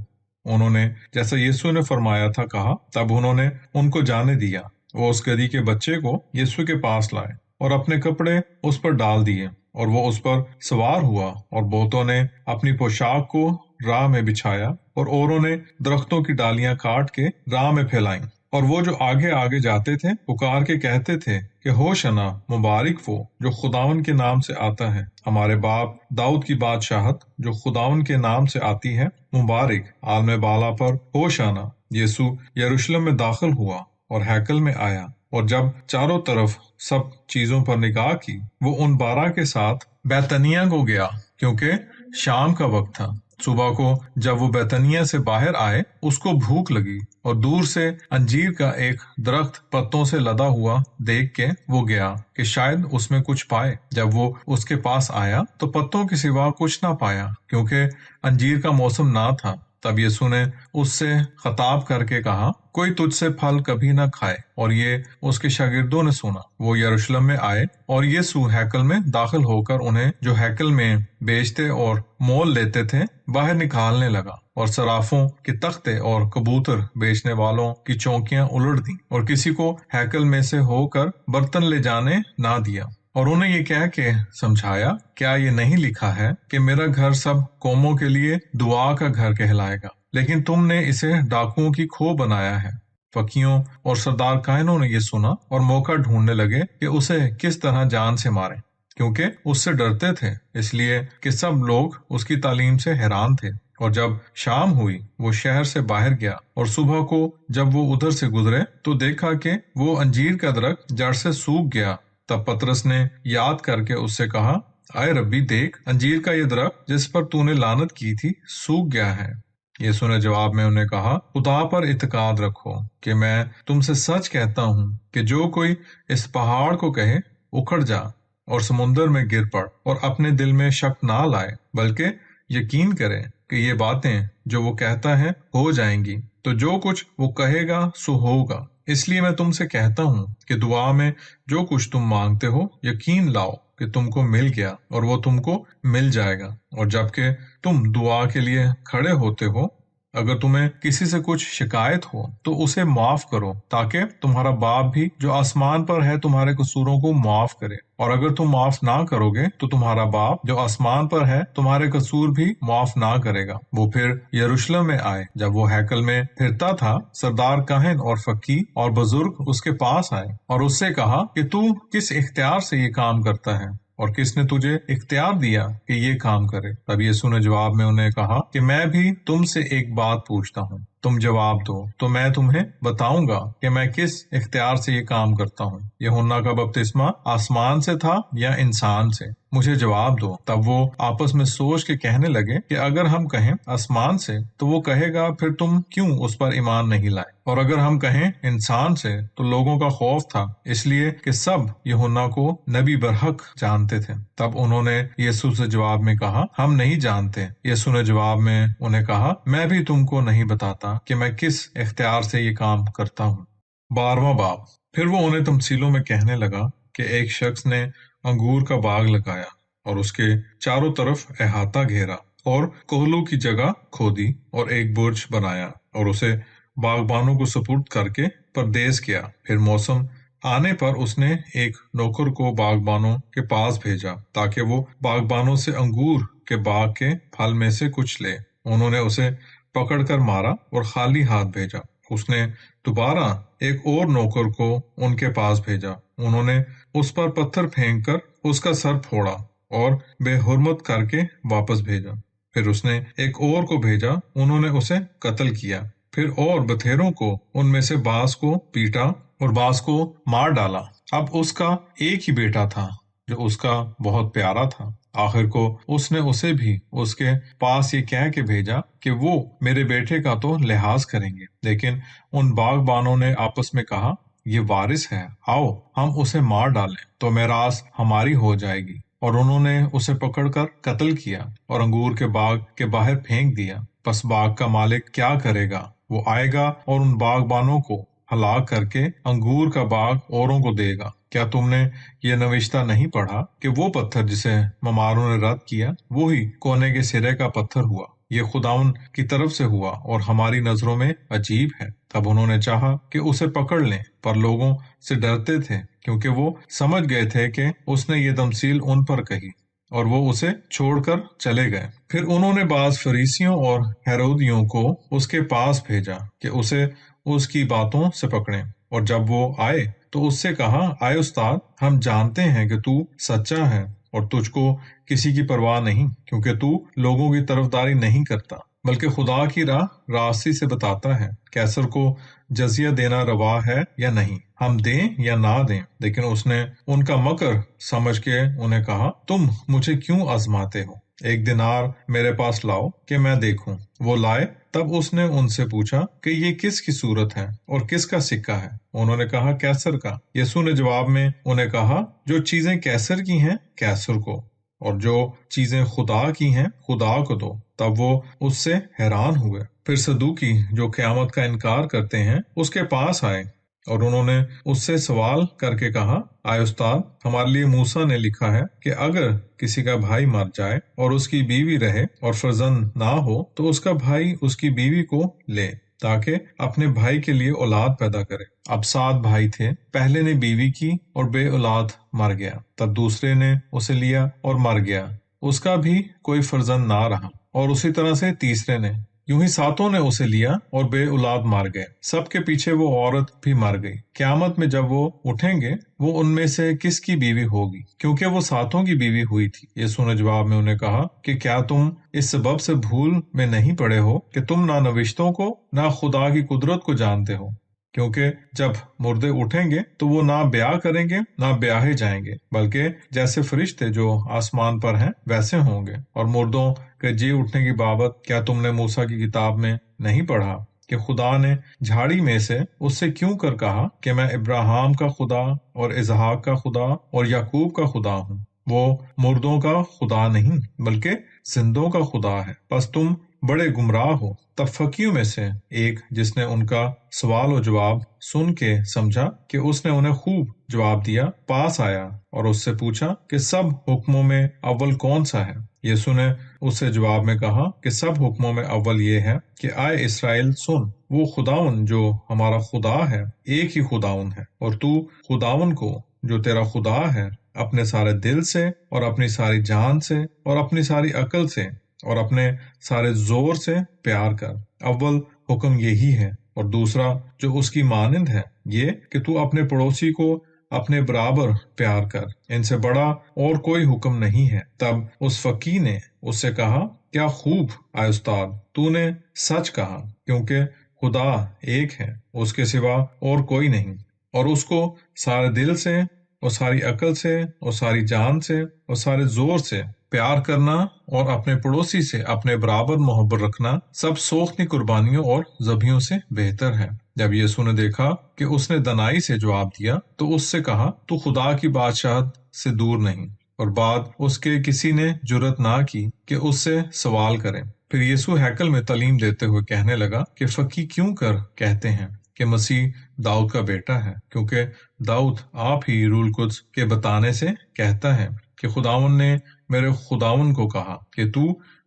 انہوں نے جیسا یسوع نے فرمایا تھا کہا۔ تب انہوں نے ان کو جانے دیا۔ وہ اس گدھی کے بچے کو یسوع کے پاس لائے اور اپنے کپڑے اس پر ڈال دیے، اور وہ اس پر سوار ہوا، اور بہتوں نے اپنی پوشاک کو راہ میں بچھایا، اور اوروں نے درختوں کی ڈالیاں کاٹ کے راہ میں پھیلائیں۔ اور وہ جو آگے آگے جاتے تھے پکار کے کہتے تھے کہ ہوشنا، مبارک وہ جو خداون کے نام سے آتا ہے، ہمارے باپ داؤد کی بادشاہت جو خداون کے نام سے آتی ہے، مبارک۔ عالم بالا پر ہوشنا۔ یسوع یروشلم میں داخل ہوا اور ہیکل میں آیا، اور جب چاروں طرف سب چیزوں پر نگاہ کی، وہ ان 12 کے ساتھ بیتنیہ کو گیا، کیونکہ شام کا وقت تھا۔ صبح کو جب وہ بیتنیہ سے باہر آئے، اس کو بھوک لگی، اور دور سے انجیر کا ایک درخت پتوں سے لدا ہوا دیکھ کے وہ گیا کہ شاید اس میں کچھ پائے۔ جب وہ اس کے پاس آیا تو پتوں کے سوا کچھ نہ پایا، کیونکہ انجیر کا موسم نہ تھا۔ تب یسوع نے اس سے خطاب کر کے کہا، کوئی تجھ سے پھل کبھی نہ کھائے۔ اور یہ اس کے شاگردوں نے سنا۔ وہ یروشلم میں آئے اور یسوع ہیکل میں داخل ہو کر انہیں جو ہیکل میں بیچتے اور مول لیتے تھے باہر نکالنے لگا، اور صرافوں کے تختے اور کبوتر بیچنے والوں کی چوکیاں الٹ دیں، اور کسی کو ہیکل میں سے ہو کر برتن لے جانے نہ دیا۔ اور انہیں یہ کہہ کے سمجھایا، کیا یہ نہیں لکھا ہے کہ میرا گھر سب قوموں کے لیے دعا کا گھر کہلائے گا؟ لیکن تم نے اسے ڈاکوؤں کی کھو بنایا ہے۔ فقیوں اور سردار کاہنوں نے یہ سنا اور موقع ڈھونڈنے لگے کہ اسے کس طرح جان سے ماریں، کیونکہ اس سے ڈرتے تھے، اس لیے کہ سب لوگ اس کی تعلیم سے حیران تھے۔ اور جب شام ہوئی وہ شہر سے باہر گیا، اور صبح کو جب وہ ادھر سے گزرے تو دیکھا کہ وہ انجیر کا درخت جڑ سے سوکھ گیا۔ تب پطرس نے یاد کر کے اس سے کہا، اے ربی، دیکھ، انجیر کا یہ درخت جس پر تو نے لعنت کی تھی سوکھ گیا ہے۔ یسوع نے جواب میں انہیں کہا، خدا پر اعتقاد رکھو کہ میں تم سے سچ کہتا ہوں کہ جو کوئی اس پہاڑ کو کہے اکھڑ جا اور سمندر میں گر پڑ، اور اپنے دل میں شک نہ لائے بلکہ یقین کرے کہ یہ باتیں جو وہ کہتا ہے ہو جائیں گی، تو جو کچھ وہ کہے گا سو ہوگا۔ اس لیے میں تم سے کہتا ہوں کہ دعا میں جو کچھ تم مانگتے ہو یقین لاؤ کہ تم کو مل گیا، اور وہ تم کو مل جائے گا۔ اور جبکہ تم دعا کے لیے کھڑے ہوتے ہو، اگر تمہیں کسی سے کچھ شکایت ہو تو اسے معاف کرو، تاکہ تمہارا باپ بھی جو آسمان پر ہے تمہارے قصوروں کو معاف کرے۔ اور اگر تم معاف نہ کرو گے تو تمہارا باپ جو آسمان پر ہے تمہارے قصور بھی معاف نہ کرے گا۔ وہ پھر یروشلم میں آئے۔ جب وہ ہیکل میں پھرتا تھا، سردار کاہن اور فقی اور بزرگ اس کے پاس آئے اور اس سے کہا کہ تو کس اختیار سے یہ کام کرتا ہے، اور کس نے تجھے اختیار دیا کہ یہ کام کرے؟ تب یسوع نے جواب میں انہیں کہا کہ میں بھی تم سے ایک بات پوچھتا ہوں، تم جواب دو تو میں تمہیں بتاؤں گا کہ میں کس اختیار سے یہ کام کرتا ہوں۔ یوحنا کا بپتسمہ آسمان سے تھا یا انسان سے؟ مجھے جواب دو۔ تب وہ آپس میں سوچ کے کہنے لگے کہ اگر ہم کہیں آسمان سے تو وہ کہے گا، پھر تم کیوں اس پر ایمان نہیں لائے؟ اور اگر ہم کہیں انسان سے تو لوگوں کا خوف تھا، اس لیے کہ سب یوحنا کو نبی برحق جانتے تھے۔ تب انہوں نے یسوع سے جواب میں کہا، ہم نہیں جانتے۔ یسوع نے جواب میں انہیں کہا، میں بھی تم کو نہیں بتاتا کہ میں کس اختیار سے یہ کام کرتا ہوں۔ 12واں باب۔ پھر وہ انہیں تمثیلوں میں کہنے لگا کہ ایک شخص نے انگور کا باغ لگایا اور اس کے چاروں طرف احاطہ گھیرا، اور کوہلوں کی جگہ کھودی اور ایک برج بنایا، اور اسے باغبانوں کو سپرد کر کے پردیس کیا۔ پھر موسم آنے پر اس نے ایک نوکر کو باغبانوں کے پاس بھیجا تاکہ وہ باغبانوں سے انگور کے باغ کے پھل میں سے کچھ لے۔ انہوں نے اسے پکڑ کر مارا اور خالی ہاتھ بھیجا۔ اس نے دوبارہ ایک اور نوکر کو ان کے پاس بھیجا۔ انہوں نے اس پر پتھر پھینک کر اس کا سر پھوڑا اور بے حرمت کر کے واپس بھیجا۔ پھر اس نے ایک اور کو بھیجا، انہوں نے اسے قتل کیا۔ پھر اور بتھیروں کو ان میں سے بعض کو پیٹا اور بعض کو مار ڈالا۔ اب اس کا ایک ہی بیٹا تھا جو اس کا بہت پیارا تھا۔ آخر کو اس نے اسے بھی اس کے پاس یہ کہہ کے بھیجا کہ وہ میرے بیٹے کا تو لحاظ کریں گے۔ لیکن ان باغبانوں نے آپس میں کہا، یہ وارث ہے، آؤ ہم اسے مار ڈالیں تو میراث ہماری ہو جائے گی۔ اور انہوں نے اسے پکڑ کر قتل کیا اور انگور کے باغ کے باہر پھینک دیا۔ پس باغ کا مالک کیا کرے گا؟ وہ آئے گا اور ان باغبانوں کو ہلاک کر کے انگور کا باغ اوروں کو دے گا۔ کیا تم نے یہ نوشتہ نہیں پڑھا کہ وہ پتھر جسے مماروں نے رد کیا وہی کونے کے سرے کا پتھر ہوا؟ یہ خداوند کی طرف سے ہوا اور ہماری نظروں میں عجیب ہے۔ تب انہوں نے چاہا کہ اسے پکڑ لیں، پر لوگوں سے ڈرتے تھے کیونکہ وہ سمجھ گئے تھے کہ اس نے یہ تمثیل ان پر کہی، اور وہ اسے چھوڑ کر چلے گئے۔ پھر انہوں نے بعض فریسیوں اور ہیرودیوں کو اس کے پاس بھیجا کہ اسے اس کی باتوں سے پکڑیں، اور جب وہ آئے تو اس سے کہا، آئے استاد، ہم جانتے ہیں کہ تو سچا ہے اور تجھ کو کسی کی پرواہ نہیں، کیونکہ تو لوگوں کی طرفداری نہیں کرتا بلکہ خدا کی راہ راستی سے بتاتا ہے۔ کیسر کو جزیہ دینا روا ہے یا نہیں، ہم دیں یا نہ دیں؟ لیکن اس نے ان کا مکر سمجھ کے انہیں کہا، تم مجھے کیوں آزماتے ہو؟ ایک دینار میرے پاس لاؤ کہ میں دیکھوں۔ وہ لائے۔ تب اس نے ان سے پوچھا کہ یہ کس کی صورت ہے اور کس کا سکہ ہے؟ انہوں نے کہا، کیسر کا۔ یسوع نے جواب میں انہیں کہا، جو چیزیں کیسر کی ہیں کیسر کو، اور جو چیزیں خدا کی ہیں خدا کو دو۔ تب وہ اس سے حیران ہوئے۔ پھر صدوقی جو قیامت کا انکار کرتے ہیں اس کے پاس آئے اور انہوں نے اس سے سوال کر کے کہا، آئے استاد، ہمارے لیے موسیٰ نے لکھا ہے کہ اگر کسی کا بھائی مر جائے اور اس کی بیوی رہے اور فرزند نہ ہو تو اس کا بھائی اس کی بیوی کو لے تاکہ اپنے بھائی کے لیے اولاد پیدا کرے۔ اب 7 بھائی تھے، پہلے نے بیوی کی اور بے اولاد مر گیا، تب دوسرے نے اسے لیا اور مر گیا، اس کا بھی کوئی فرزند نہ رہا، اور اسی طرح سے تیسرے نے، یوں ہی 7 نے اسے لیا اور بے اولاد مر گئے، سب کے پیچھے وہ عورت بھی مر گئی۔ قیامت میں جب وہ اٹھیں گے وہ ان میں سے کس کی بیوی ہوگی، کیونکہ وہ 7 کی بیوی ہوئی تھی۔ یسوع نے جواب میں انہیں کہا کہ کیا تم اس سبب سے بھول میں نہیں پڑے ہو کہ تم نہ نوشتوں کو نہ خدا کی قدرت کو جانتے ہو؟ کیونکہ جب مردے اٹھیں گے تو وہ نہ بیاہ کریں گے نہ بیاہے جائیں گے، بلکہ جیسے فرشتے جو آسمان پر ہیں ویسے ہوں گے۔ اور مردوں کے جی اٹھنے کی بابت کیا تم نے موسیٰ کی کتاب میں نہیں پڑھا کہ خدا نے جھاڑی میں سے اس سے کیوں کر کہا کہ میں ابراہیم کا خدا اور اسحاق کا خدا اور یعقوب کا خدا ہوں؟ وہ مردوں کا خدا نہیں بلکہ زندوں کا خدا ہے۔ پس تم بڑے گمراہ ہو۔ تب فقیوں میں سے ایک، جس نے ان کا سوال و جواب سن کے سمجھا کہ اس نے انہیں خوب جواب دیا، پاس آیا اور اس سے پوچھا کہ سب حکموں میں اول کون سا ہے؟ یسوع نے اس سے جواب میں کہا کہ سب حکموں میں اول یہ ہے کہ آئے اسرائیل سن، وہ خداون جو ہمارا خدا ہے ایک ہی خداون ہے، اور تو خداون کو جو تیرا خدا ہے اپنے سارے دل سے اور اپنی ساری جان سے اور اپنی ساری عقل سے اور اپنے سارے زور سے پیار کر۔ اول حکم یہی ہے، اور دوسرا جو اس کی مانند ہے یہ کہ تو اپنے پڑوسی کو اپنے برابر پیار کر، ان سے بڑا اور کوئی حکم نہیں ہے۔ تب اس فقیر نے اس سے کہا، کیا خوب اے استاد، تو نے سچ کہا، کیونکہ خدا ایک ہے، اس کے سوا اور کوئی نہیں، اور اس کو سارے دل سے اور ساری عقل سے اور ساری جان سے اور سارے زور سے پیار کرنا اور اپنے پڑوسی سے اپنے برابر محبت رکھنا سب سوختنی قربانیوں اور ذبیحوں سے بہتر ہے۔ جب یسوع نے دیکھا کہ اس نے دنائی سے جواب دیا تو اس سے کہا، تو خدا کی بادشاہت سے دور نہیں۔ اور بعد اس کے کسی نے جرأت نہ کی کہ اس سے سوال کرے۔ پھر یسوع ہیکل میں تعلیم دیتے ہوئے کہنے لگا کہ فقیر کیوں کر کہتے ہیں کہ مسیح داؤد کا بیٹا ہے، کیونکہ داؤد آپ ہی روح القدس کے بتانے سے کہتا ہے کہ خداون نے میرے خداون کو کہا کہ تو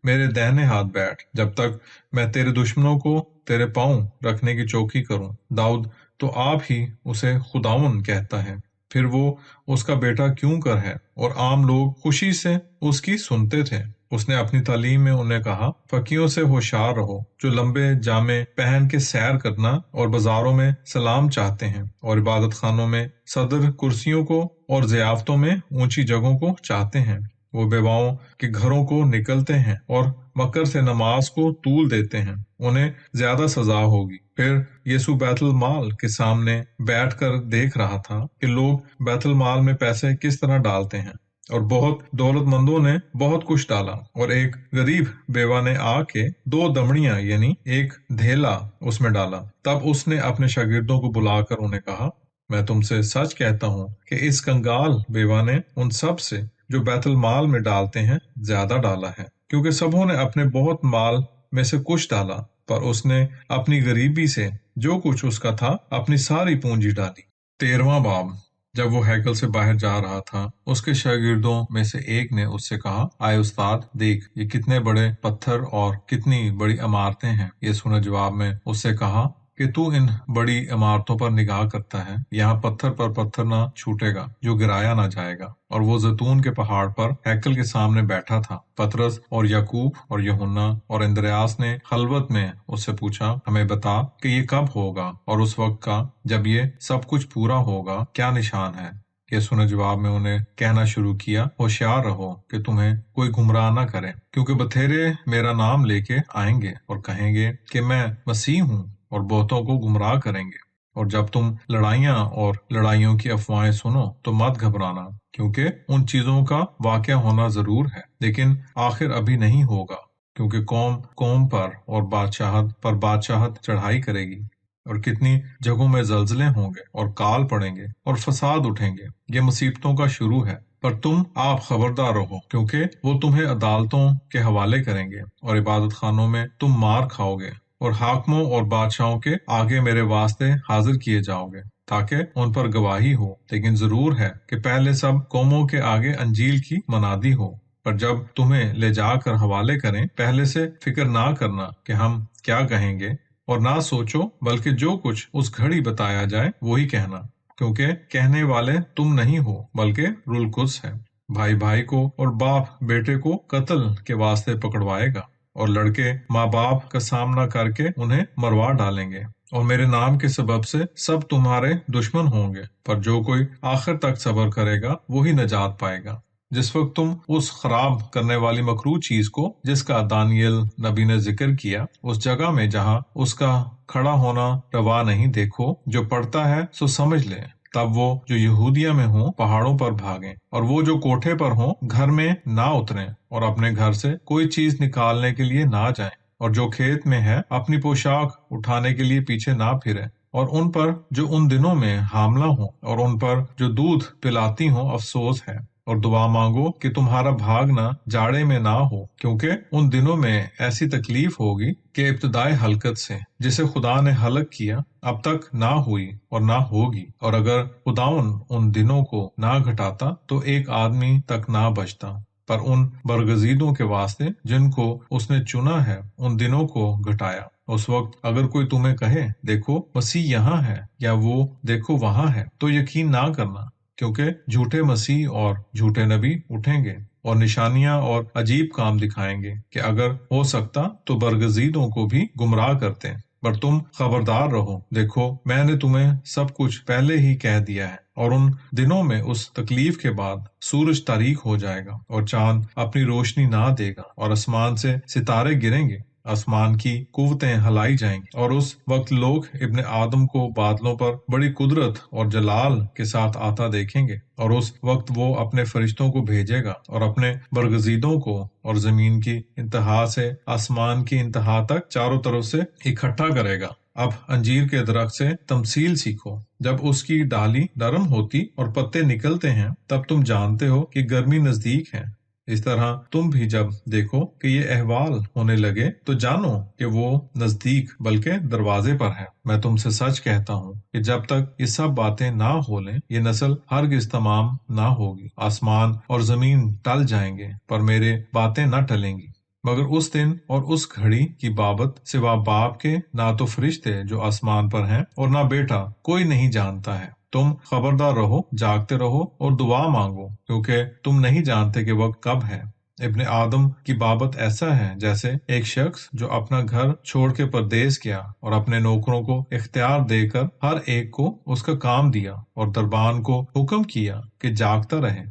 میرے دہنے ہاتھ بیٹھ جب تک میں تیرے دشمنوں کو تیرے پاؤں رکھنے کی چوکی کروں۔ داؤد تو آپ ہی اسے خداون کہتا ہے، پھر وہ اس کا بیٹا کیوں کر ہے؟ اور عام لوگ خوشی سے اس کی سنتے تھے۔ اس نے اپنی تعلیم میں انہیں کہا، فقیوں سے ہوشیار رہو جو لمبے جامے پہن کے سیر کرنا اور بازاروں میں سلام چاہتے ہیں اور عبادت خانوں میں صدر کرسیوں کو اور ضیافتوں میں اونچی جگہوں کو چاہتے ہیں۔ وہ بیواؤں کے گھروں کو نکلتے ہیں اور مکر سے نماز کو طول دیتے ہیں، انہیں زیادہ سزا ہوگی۔ پھر یسوع بیت المال کے سامنے بیٹھ کر دیکھ رہا تھا کہ لوگ بیت المال میں پیسے کس طرح ڈالتے ہیں، اور بہت دولت مندوں نے بہت کچھ ڈالا، اور ایک غریب بیوہ نے آ کے 2 دمڑیاں یعنی ایک دھیلا اس میں ڈالا۔ تب اس نے اپنے شاگردوں کو بلا کر انہیں کہا، میں تم سے سچ کہتا ہوں کہ اس کنگال بیوہ نے ان سب سے جو بیت المال میں ڈالتے ہیں زیادہ ڈالا ہے، کیونکہ سبوں نے اپنے بہت مال میں سے کچھ ڈالا، پر اس نے اپنی غریبی سے جو کچھ اس کا تھا اپنی ساری پونجی ڈالی۔ 13واں باب۔ جب وہ ہیکل سے باہر جا رہا تھا، اس کے شاگردوں میں سے ایک نے اس سے کہا، آئے استاد، دیکھ یہ کتنے بڑے پتھر اور کتنی بڑی عمارتیں ہیں۔ یسوع نے جواب میں اس سے کہا کہ تو ان بڑی عمارتوں پر نگاہ کرتا ہے، یہاں پتھر پر پتھر نہ چھوٹے گا جو گرایا نہ جائے گا۔ اور وہ زیتون کے پہاڑ پر ہیکل کے سامنے بیٹھا تھا۔ پطرس اور یعقوب اور یوحنا اور اندریاس نے خلوت میں اس سے پوچھا، ہمیں بتا کہ یہ کب ہوگا اور اس وقت کا جب یہ سب کچھ پورا ہوگا کیا نشان ہے؟ یسوع نے جواب میں انہیں کہنا شروع کیا، ہوشیار رہو کہ تمہیں کوئی گمراہ نہ کرے، کیونکہ بتھیرے میرا نام لے کے آئیں گے اور کہیں گے کہ میں مسیح ہوں، اور بہتوں کو گمراہ کریں گے۔ اور جب تم لڑائیاں اور لڑائیوں کی افواہیں سنو تو مت گھبرانا، کیونکہ ان چیزوں کا واقعہ ہونا ضرور ہے، لیکن آخر ابھی نہیں ہوگا، کیونکہ قوم قوم پر اور بادشاہت پر بادشاہت چڑھائی کرے گی، اور کتنی جگہوں میں زلزلے ہوں گے اور کال پڑیں گے اور فساد اٹھیں گے۔ یہ مصیبتوں کا شروع ہے، پر تم آپ خبردار رہو، کیونکہ وہ تمہیں عدالتوں کے حوالے کریں گے اور عبادت خانوں میں تم مار کھاؤ گے، اور حاکموں اور بادشاہوں کے آگے میرے واسطے حاضر کیے جاؤ گے تاکہ ان پر گواہی ہو، لیکن ضرور ہے کہ پہلے سب قوموں کے آگے انجیل کی منادی ہو۔ پر جب تمہیں لے جا کر حوالے کریں، پہلے سے فکر نہ کرنا کہ ہم کیا کہیں گے، اور نہ سوچو، بلکہ جو کچھ اس گھڑی بتایا جائے وہی کہنا، کیونکہ کہنے والے تم نہیں ہو بلکہ روح القدس ہے۔ بھائی بھائی کو اور باپ بیٹے کو قتل کے واسطے پکڑوائے گا، اور لڑکے ماں باپ کا سامنا کر کے انہیں مروا ڈالیں گے، اور میرے نام کے سبب سے سب تمہارے دشمن ہوں گے، پر جو کوئی آخر تک صبر کرے گا وہی نجات پائے گا۔ جس وقت تم اس خراب کرنے والی مکروہ چیز کو، جس کا دانیل نبی نے ذکر کیا، اس جگہ میں جہاں اس کا کھڑا ہونا روا نہیں دیکھو، جو پڑتا ہے سو سمجھ لے، تب وہ جو یہودیہ میں ہوں پہاڑوں پر بھاگیں، اور وہ جو کوٹھے پر ہوں گھر میں نہ اتریں، اور اپنے گھر سے کوئی چیز نکالنے کے لیے نہ جائیں، اور جو کھیت میں ہے اپنی پوشاک اٹھانے کے لیے پیچھے نہ پھریں، اور ان پر جو ان دنوں میں حاملہ ہوں اور ان پر جو دودھ پلاتی ہوں افسوس ہے، اور دعا مانگو کہ تمہارا بھاگنا جاڑے میں نہ ہو، کیونکہ ان دنوں میں ایسی تکلیف ہوگی کہ ابتدائی ہلکت سے جسے خدا نے ہلاک کیا اب تک نہ ہوئی اور نہ ہوگی، اور اگر خداوند ان دنوں کو نہ گھٹاتا تو ایک آدمی تک نہ بچتا، پر ان برگزیدوں کے واسطے جن کو اس نے چنا ہے ان دنوں کو گھٹایا۔ اس وقت اگر کوئی تمہیں کہے دیکھو مسیح یہاں ہے، یا وہ دیکھو وہاں ہے، تو یقین نہ کرنا، کیونکہ جھوٹے مسیح اور جھوٹے نبی اٹھیں گے اور نشانیاں اور عجیب کام دکھائیں گے کہ اگر ہو سکتا تو برگزیدوں کو بھی گمراہ کرتے۔ پر تم خبردار رہو، دیکھو میں نے تمہیں سب کچھ پہلے ہی کہہ دیا ہے، اور ان دنوں میں اس تکلیف کے بعد سورج تاریک ہو جائے گا اور چاند اپنی روشنی نہ دے گا، اور آسمان سے ستارے گریں گے، آسمان کی قوتیں ہلائی جائیں گی، اور اس وقت لوگ ابن آدم کو بادلوں پر بڑی قدرت اور جلال کے ساتھ آتا دیکھیں گے، اور اس وقت وہ اپنے فرشتوں کو بھیجے گا اور اپنے برگزیدوں کو، اور زمین کی انتہا سے آسمان کی انتہا تک چاروں طرف سے اکٹھا کرے گا۔ اب انجیر کے درخت سے تمثیل سیکھو، جب اس کی ڈالی نرم ہوتی اور پتے نکلتے ہیں تب تم جانتے ہو کہ گرمی نزدیک ہے۔ اس طرح تم بھی جب دیکھو کہ یہ احوال ہونے لگے تو جانو کہ وہ نزدیک بلکہ دروازے پر ہے۔ میں تم سے سچ کہتا ہوں کہ جب تک یہ سب باتیں نہ ہو لیں یہ نسل ہرگز تمام نہ ہوگی۔ آسمان اور زمین ٹل جائیں گے پر میرے باتیں نہ ٹلیں گی۔ مگر اس دن اور اس گھڑی کی بابت سوا باپ کے نہ تو فرشتے جو آسمان پر ہیں اور نہ بیٹا کوئی نہیں جانتا ہے۔ تم خبردار رہو، جاگتے رہو اور دعا مانگو، کیونکہ تم نہیں جانتے کہ وقت کب ہے۔ ابن آدم کی بابت ایسا ہے جیسے ایک شخص جو اپنا گھر چھوڑ کے پردیس گیا اور اپنے نوکروں کو اختیار دے کر ہر ایک کو اس کا کام دیا، اور دربان کو حکم کیا کہ جاگتا رہے۔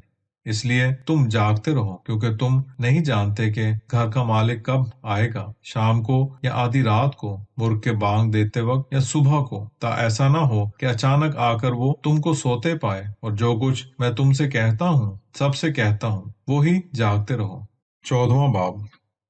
اس لیے تم جاگتے رہو، کیونکہ تم نہیں جانتے کہ گھر کا مالک کب آئے گا، شام کو یا آدھی رات کو، مرغ کے بانگ دیتے وقت یا صبح کو، تا ایسا نہ ہو کہ اچانک آ کر وہ تم کو سوتے پائے۔ اور جو کچھ میں تم سے کہتا ہوں سب سے کہتا ہوں، وہی جاگتے رہو۔ 14واں باب۔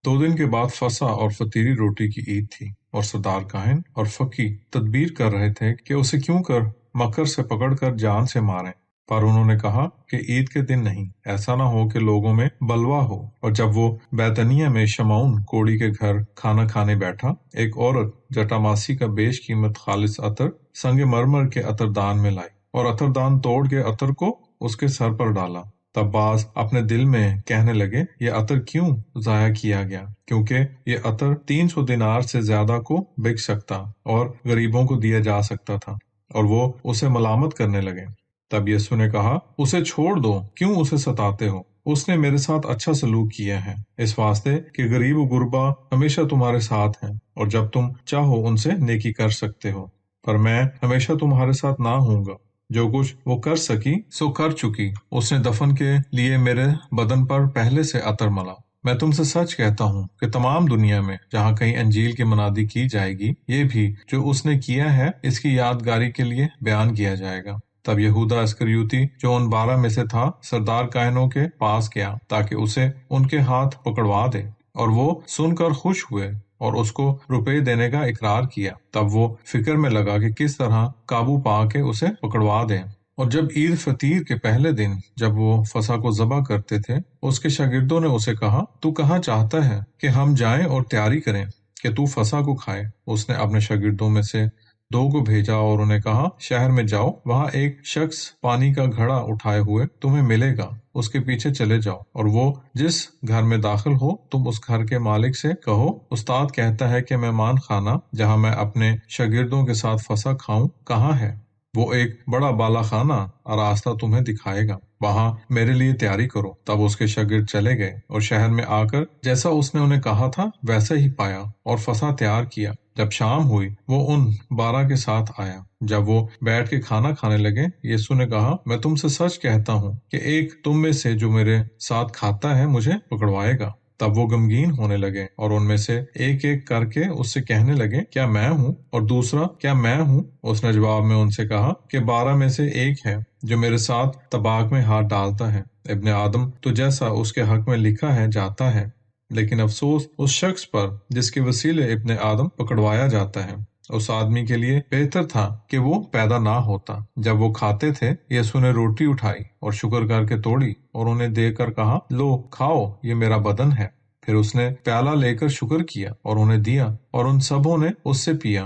2 دن کے بعد فسح اور فطیری روٹی کی عید تھی، اور سردار کاہن اور فقی تدبیر کر رہے تھے کہ اسے کیوں کر مکر سے پکڑ کر جان سے ماریں، پر انہوں نے کہا کہ عید کے دن نہیں، ایسا نہ ہو کہ لوگوں میں بلوا ہو۔ اور جب وہ بیتنیہ میں شمعون کوڑی کے گھر کھانا کھانے بیٹھا، ایک عورت جٹاماسی کا بیش قیمت خالص عطر سنگ مرمر کے عطردان میں لائی، اور عطردان توڑ کے عطر کو اس کے سر پر ڈالا۔ تب بعض اپنے دل میں کہنے لگے، یہ عطر کیوں ضائع کیا گیا، کیونکہ یہ عطر 300 دینار سے زیادہ کو بک سکتا اور غریبوں کو دیا جا سکتا تھا، اور وہ اسے ملامت کرنے لگے۔ تب یسوع نے کہا، اسے چھوڑ دو، کیوں اسے ستاتے ہو؟ اس نے میرے ساتھ اچھا سلوک کیا ہے، اس واسطے کہ غریب و غربا ہمیشہ تمہارے ساتھ ہیں، اور جب تم چاہو ان سے نیکی کر سکتے ہو، پر میں ہمیشہ تمہارے ساتھ نہ ہوں گا۔ جو کچھ وہ کر سکی سو کر چکی، اس نے دفن کے لیے میرے بدن پر پہلے سے عطر ملا۔ میں تم سے سچ کہتا ہوں کہ تمام دنیا میں جہاں کہیں انجیل کی منادی کی جائے گی، یہ بھی جو اس نے کیا ہے اس کی یادگاری کے لیے بیان کیا جائے گا۔ تب یہودا اسکریوتی جو ان 12 میں سے تھا سردار کاہنوں کے پاس گیا تاکہ اسے ان کے ہاتھ پکڑوا دے، اور وہ سن کر خوش ہوئے اور اس کو روپے دینے کا اقرار کیا۔ تب وہ فکر میں لگا کہ کس طرح قابو پا کے اسے پکڑوا دیں۔ اور جب عید فطیر کے پہلے دن جب وہ فسح کو ذبح کرتے تھے، اس کے شاگردوں نے اسے کہا، تو کہاں چاہتا ہے کہ ہم جائیں اور تیاری کریں؟ کہ تو فسح کو کھائے۔ اس نے اپنے شاگردوں میں سے 2 کو بھیجا اور انہیں کہا، شہر میں جاؤ، وہاں ایک شخص پانی کا گھڑا اٹھائے ہوئے تمہیں ملے گا، اس کے پیچھے چلے جاؤ، اور وہ جس گھر میں داخل ہو تم اس گھر کے مالک سے کہو، استاد کہتا ہے کہ مہمان خانہ جہاں میں اپنے شاگردوں کے ساتھ فسح کھاؤں کہاں ہے؟ وہ ایک بڑا بالا خانہ راستہ تمہیں دکھائے گا، وہاں میرے لیے تیاری کرو۔ تب اس کے شاگرد چلے گئے اور شہر میں آ کر جیسا اس نے انہیں کہا تھا ویسا ہی پایا اور فسح تیار کیا۔ جب شام ہوئی وہ ان 12 کے ساتھ آیا۔ جب وہ بیٹھ کے کھانا کھانے لگے، یسوع نے کہا، میں تم سے سچ کہتا ہوں کہ ایک تم میں سے جو میرے ساتھ کھاتا ہے مجھے پکڑوائے گا۔ تب وہ غمگین ہونے لگے اور ان میں سے ایک ایک کر کے اس سے کہنے لگے، کیا میں ہوں؟ اور دوسرا، کیا میں ہوں؟ اس نے جواب میں ان سے کہا کہ 12 میں سے ایک ہے جو میرے ساتھ طباخ میں ہاتھ ڈالتا ہے۔ ابن آدم تو جیسا اس کے حق میں لکھا ہے جاتا ہے، لیکن افسوس اس شخص پر جس کے وسیلے ابن آدم پکڑوایا جاتا ہے۔ اس آدمی کے لیے بہتر تھا کہ وہ پیدا نہ ہوتا۔ جب وہ کھاتے تھے، یسوع نے روٹی اٹھائی اور شکر کر کے توڑی اور انہیں دے کر کہا، لو کھاؤ، یہ میرا بدن ہے۔ پھر اس نے پیالہ لے کر شکر کیا اور انہیں دیا، اور ان سبوں نے اس سے پیا۔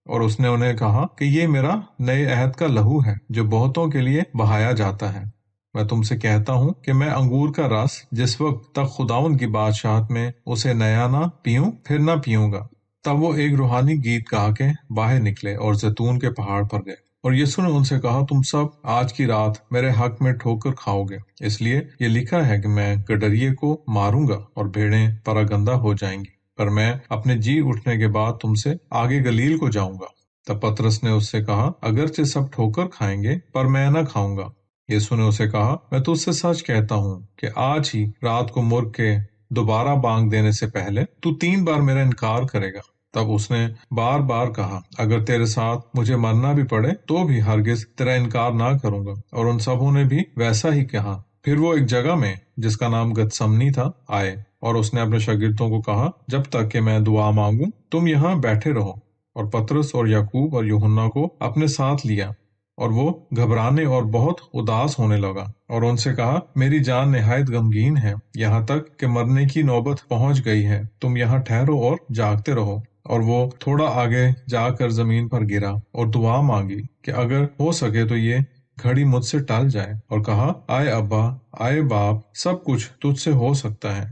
اور اس نے انہیں کہا کہ یہ میرا نئے عہد کا لہو ہے جو بہتوں کے لیے بہایا جاتا ہے۔ میں تم سے کہتا ہوں کہ میں انگور کا رس جس وقت تک خداوند کی بادشاہت میں اسے نیا نہ پیوں پھر نہ پیوں گا۔ تب وہ ایک روحانی گیت گا کے باہر نکلے اور زیتون کے پہاڑ پر گئے۔ اور یسوع نے ان سے کہا، تم سب آج کی رات میرے حق میں ٹھوکر کھاؤ گے، اس لیے یہ لکھا ہے کہ میں گڈریے کو ماروں گا اور بھیڑیں پراگندہ ہو جائیں گی۔ پر میں اپنے جی اٹھنے کے بعد تم سے آگے گلیل کو جاؤں گا۔ تب پطرس نے اس سے کہا، اگرچہ سب ٹھوکر کھائیں گے پر میں نہ کھاؤں گا۔ یسوع نے اسے کہا، میں تجھ سے سچ کہتا ہوں کہ آج ہی رات کو مرغ کے دوبارہ بانگ دینے سے پہلے تو 3 بار میرا انکار کرے گا۔ تب اس نے بار بار کہا، اگر تیرے ساتھ مجھے مرنا بھی پڑے تو بھی ہرگز تیرا انکار نہ کروں گا۔ اور ان سبوں نے بھی ویسا ہی کہا۔ پھر وہ ایک جگہ میں جس کا نام گتسمنی تھا آئے، اور اس نے اپنے شاگردوں کو کہا، جب تک کہ میں دعا مانگوں تم یہاں بیٹھے رہو۔ اور پطرس اور یعقوب اور یوحنا کو اپنے ساتھ لیا، اور وہ گھبرانے اور بہت اداس ہونے لگا، اور ان سے کہا، میری جان نہایت غمگین ہے، یہاں تک کہ مرنے کی نوبت پہنچ گئی ہے، تم یہاں ٹھہرو اور جاگتے رہو۔ اور وہ تھوڑا آگے جا کر زمین پر گرا اور دعا مانگی کہ اگر ہو سکے تو یہ گھڑی مجھ سے ٹل جائے، اور کہا، آئے ابا، آئے باپ، سب کچھ تجھ سے ہو سکتا ہے،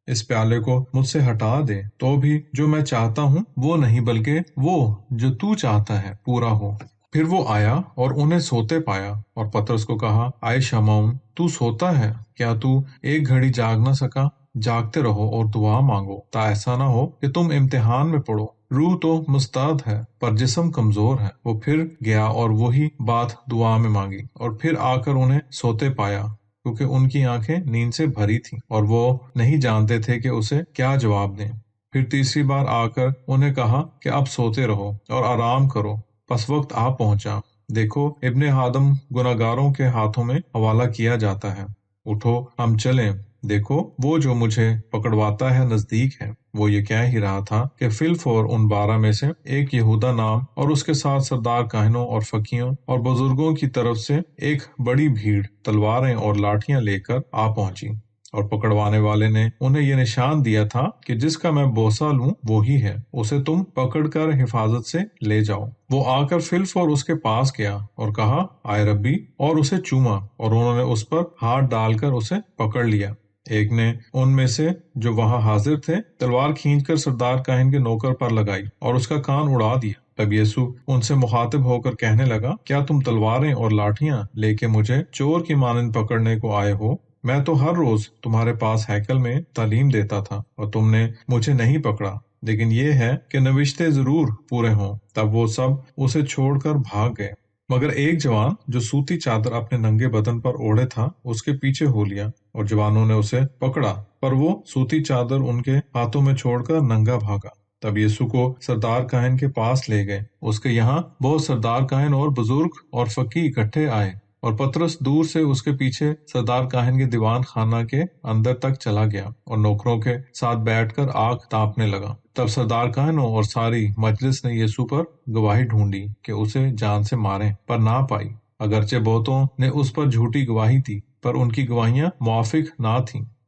اس پیالے کو مجھ سے ہٹا دے، تو بھی جو میں چاہتا ہوں وہ نہیں بلکہ وہ جو تو چاہتا ہے پورا ہو۔ پھر وہ آیا اور انہیں سوتے پایا، اور پطرس کو کہا، آئے شمعون، تو سوتا ہے، کیا تو ایک گھڑی جاگ نہ سکا؟ جاگتے رہو اور دعا مانگو، تا ایسا نہ ہو کہ تم امتحان میں پڑو۔ روح تو مستعد ہے پر جسم کمزور ہے۔ وہ پھر گیا اور وہی بات دعا میں مانگی، اور پھر آ کر انہیں سوتے پایا، کیونکہ ان کی آنکھیں نیند سے بھری تھیں اور وہ نہیں جانتے تھے کہ اسے کیا جواب دیں۔ پھر تیسری بار آ کر انہیں کہا کہ اب سوتے رہو اور آرام کرو، پس وقت آ پہنچا، دیکھو ابن آدم گناہگاروں کے ہاتھوں میں حوالہ کیا جاتا ہے۔ اٹھو ہم چلیں، دیکھو وہ جو مجھے پکڑواتا ہے نزدیک ہے۔ وہ یہ کہہ ہی رہا تھا کہ فی الفور ان 12 میں سے ایک یہودا نام اور اس کے ساتھ سردار کاہنوں اور فقیہوں اور بزرگوں کی طرف سے ایک بڑی بھیڑ تلواریں اور لاٹھیاں لے کر آ پہنچی، اور پکڑوانے والے نے انہیں یہ نشان دیا تھا کہ جس کا میں بوسہ لوں وہی ہے، اسے تم پکڑ کر حفاظت سے لے جاؤ۔ وہ آ کر فی الفور اس کے پاس گیا اور کہا، آئے ربی، اور اسے چوما، اور انہوں نے اس پر ہاتھ ڈال کر اسے پکڑ لیا۔ ایک نے ان میں سے جو وہاں حاضر تھے تلوار کھینچ کر سردار کاہن کے نوکر پر لگائی اور اس کا کان اڑا دیا۔ تب یسوع ان سے مخاطب ہو کر کہنے لگا، کیا تم تلواریں اور لاٹھیاں لے کے مجھے چور کی مانند پکڑنے کو آئے ہو؟ میں تو ہر روز تمہارے پاس ہیکل میں تعلیم دیتا تھا اور تم نے مجھے نہیں پکڑا، لیکن یہ ہے کہ نوشتے ضرور پورے ہوں۔ تب وہ سب اسے چھوڑ کر بھاگ گئے، مگر ایک جوان جو سوتی چادر اپنے ننگے بدن پر اوڑھے تھا اس کے پیچھے ہو لیا، اور جوانوں نے اسے پکڑا، پر وہ سوتی چادر ان کے ہاتھوں میں چھوڑ کر ننگا بھاگا۔ تب یسوع کو سردار کاہن کے پاس لے گئے۔ اس کے یہاں بہت سردار کاہن اور بزرگ اور فقیہ اکٹھے آئے، اور پطرس دور سے اس کے پیچھے سردار کاہن کے دیوان خانہ کے اندر تک چلا گیا اور نوکروں کے ساتھ بیٹھ کر آگ تاپنے لگا۔ تب سردار کاہنوں اور ساری مجلس نے یسوع پر گواہی ڈھونڈی کہ اسے جان سے ماریں، پر نہ پائی، اگرچہ بہتوں نے اس پر جھوٹی گواہی دی، پر ان کی گواہیاں موافق نہ تھیں۔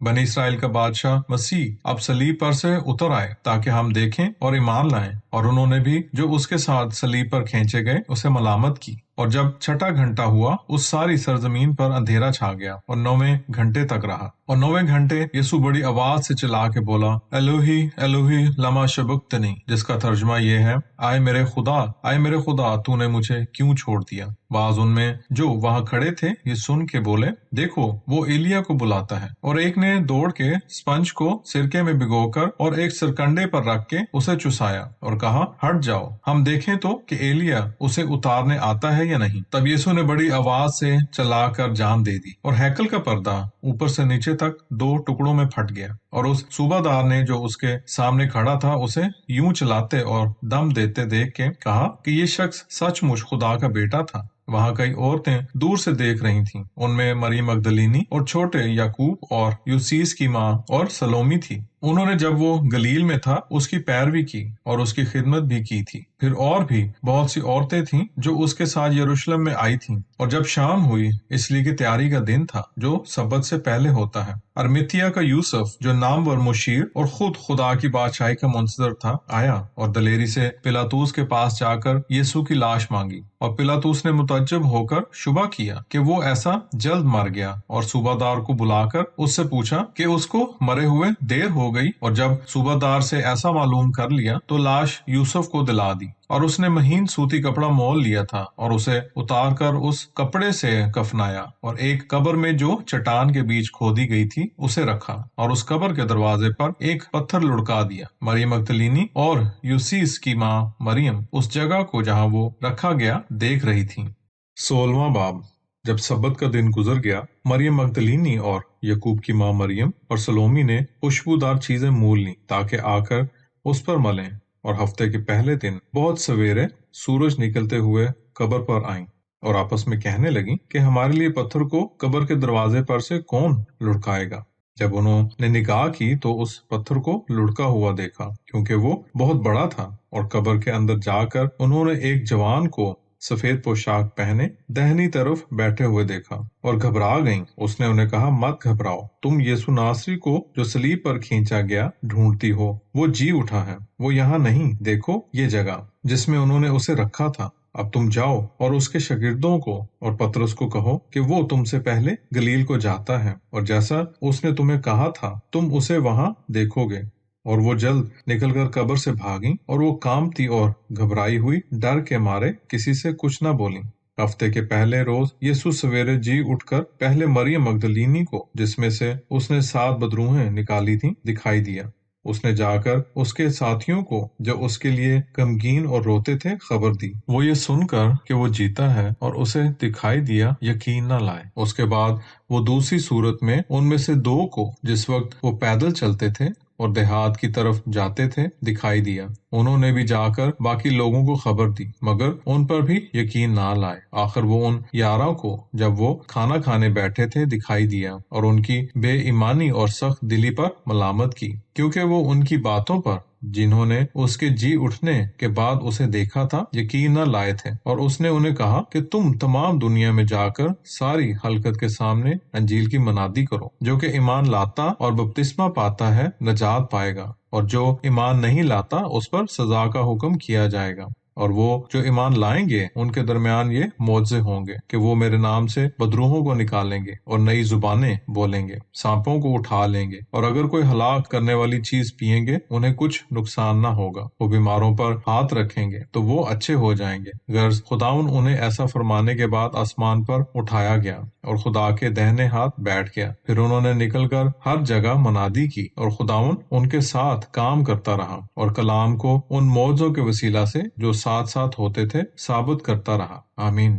بنی اسرائیل کا بادشاہ مسیح اب صلیب پر سے اتر آئے تاکہ ہم دیکھیں اور ایمان لائیں، اور انہوں نے بھی جو اس کے ساتھ صلیب پر کھینچے گئے اسے ملامت کی۔ اور جب چھٹا گھنٹہ ہوا اس ساری سرزمین پر اندھیرا چھا گیا اور 9ویں گھنٹے تک رہا، اور 9ویں گھنٹے یسوع بڑی آواز سے چلا کے بولا، الوہی الوہی لما شبقتنی، جس کا ترجمہ یہ ہے، آئے میرے خدا تو نے مجھے کیوں چھوڑ دیا۔ بعض ان میں جو وہاں کھڑے تھے یہ سن کے بولے، دیکھو وہ ایلیا کو بلاتا ہے۔ اور ایک نے دوڑ کے اسپنج کو سرکے میں بھگو کر اور ایک سرکنڈے پر رکھ کے اسے چسایا اور کہا، ہٹ جاؤ، ہم دیکھیں تو کہ ایلیا اسے اتارنے آتا ہے یا نہیں۔ تب یسوع نے بڑی آواز سے چلا کر جان دے دی، اور ہیکل کا پردہ اوپر سے نیچے تک 2 ٹکڑوں میں پھٹ گیا، اور اس صوبہ دار نے جو اس کے سامنے کھڑا تھا اسے یوں چلاتے اور دم دیتے دیکھ کے کہا کہ یہ شخص سچ مچ خدا کا بیٹا تھا۔ وہاں کئی عورتیں دور سے دیکھ رہی تھیں، ان میں مریم مگدلینی اور چھوٹے یعقوب اور یوسیس کی ماں اور سلومی تھی۔ انہوں نے جب وہ گلیل میں تھا اس کی پیروی کی اور اس کی خدمت بھی کی تھی۔ پھر اور بھی بہت سی عورتیں تھیں جو اس کے ساتھ یروشلم میں آئی تھیں۔ اور جب شام ہوئی، اس لیے کہ تیاری کا دن تھا جو سبت سے پہلے ہوتا ہے، ارمیتیا کا یوسف جو نامور مشیر اور خود خدا کی بادشاہی کا منتظر تھا آیا، اور دلیری سے پلاطوس کے پاس جا کر یسوع کی لاش مانگی۔ اور پلاطوس نے متعجب ہو کر شبہ کیا کہ وہ ایسا جلد مر گیا، اور صوبہ دار کو بلا کر اس سے پوچھا کہ اس کو مرے ہوئے دیر ہو گئی۔ اور جب صوبہ دار سے ایسا معلوم کر لیا تو لاش یوسف کو دلا دی، اور اس نے مہین سوتی کپڑا مول لیا تھا اور اسے اتار کر اس کپڑے سے کفنایا، اور ایک قبر میں جو چٹان کے بیچ کھودی گئی تھی اسے رکھا، اور اس قبر کے دروازے پر ایک پتھر لڑکا دیا۔ مریم مگدلینی اور یوسیس کی ماں مریم اس جگہ کو جہاں وہ رکھا گیا دیکھ رہی تھی۔ 16واں باب۔ جب سبت کا دن گزر گیا، مریم مگدلینی اور یعقوب کی ماں مریم اور سلومی نے خوشبودار چیزیں مول لیں تاکہ آ کر اس پر ملیں، اور ہفتے کے پہلے دن بہت سویرے سورج نکلتے ہوئے قبر پر آئیں، اور آپس میں کہنے لگیں کہ ہمارے لیے پتھر کو قبر کے دروازے پر سے کون لڑکائے گا۔ جب انہوں نے نگاہ کی تو اس پتھر کو لڑکا ہوا دیکھا، کیونکہ وہ بہت بڑا تھا، اور قبر کے اندر جا کر انہوں نے ایک جوان کو سفید پوشاک پہنے دہنی طرف بیٹھے ہوئے دیکھا، اور گھبرا گئیں۔ اس نے انہیں کہا، مت گھبراؤ، تم یسوع ناصری کو جو صلیب پر کھینچا گیا ڈھونڈتی ہو، وہ جی اٹھا ہے، وہ یہاں نہیں، دیکھو یہ جگہ جس میں انہوں نے اسے رکھا تھا۔ اب تم جاؤ اور اس کے شاگردوں کو اور پترس کو کہو کہ وہ تم سے پہلے گلیل کو جاتا ہے، اور جیسا اس نے تمہیں کہا تھا تم اسے وہاں دیکھو گے۔ اور وہ جلد نکل کر قبر سے بھاگیں، اور وہ کانپتی اور گھبرائی ہوئی ڈر کے مارے کسی سے کچھ نہ بولیں۔ ہفتے کے پہلے روز یسوع سویرے جی اٹھ کر پہلے مریم مگدلینی کو، جس میں سے اس نے 7 بدروہیں نکالی تھیں، دکھائی دیا۔ اس نے جا کر اس کے ساتھیوں کو جو اس کے لیے غمگین اور روتے تھے خبر دی۔ وہ یہ سن کر کہ وہ جیتا ہے اور اسے دکھائی دیا یقین نہ لائے۔ اس کے بعد وہ دوسری صورت میں ان میں سے 2 کو، جس وقت وہ پیدل چلتے تھے اور دیہات کی طرف جاتے تھے، دکھائی دیا۔ انہوں نے بھی جا کر باقی لوگوں کو خبر دی، مگر ان پر بھی یقین نہ لائے۔ آخر وہ ان 11 کو جب وہ کھانا کھانے بیٹھے تھے دکھائی دیا، اور ان کی بے ایمانی اور سخت دلی پر ملامت کی، کیونکہ وہ ان کی باتوں پر، جنہوں نے اس کے جی اٹھنے کے بعد اسے دیکھا تھا، یقین نہ لائے تھے۔ اور اس نے انہیں کہا کہ تم تمام دنیا میں جا کر ساری خلقت کے سامنے انجیل کی منادی کرو۔ جو کہ ایمان لاتا اور بپتسمہ پاتا ہے نجات پائے گا، اور جو ایمان نہیں لاتا اس پر سزا کا حکم کیا جائے گا۔ اور وہ جو ایمان لائیں گے ان کے درمیان یہ معجزے ہوں گے کہ وہ میرے نام سے بدروحوں کو نکالیں گے اور نئی زبانیں بولیں گے، سانپوں کو اٹھا لیں گے، اور اگر کوئی ہلاک کرنے والی چیز پئیں گے انہیں کچھ نقصان نہ ہوگا۔ وہ بیماروں پر ہاتھ رکھیں گے تو وہ اچھے ہو جائیں گے۔ غرض خداوند انہیں ایسا فرمانے کے بعد آسمان پر اٹھایا گیا اور خدا کے دہنے ہاتھ بیٹھ گیا۔ پھر انہوں نے نکل کر ہر جگہ منادی کی، اور خداوند ان کے ساتھ کام کرتا رہا اور کلام کو ان معجزوں کے وسیلہ سے جو ساتھ ساتھ ہوتے تھے ثابت کرتا رہا۔ آمین۔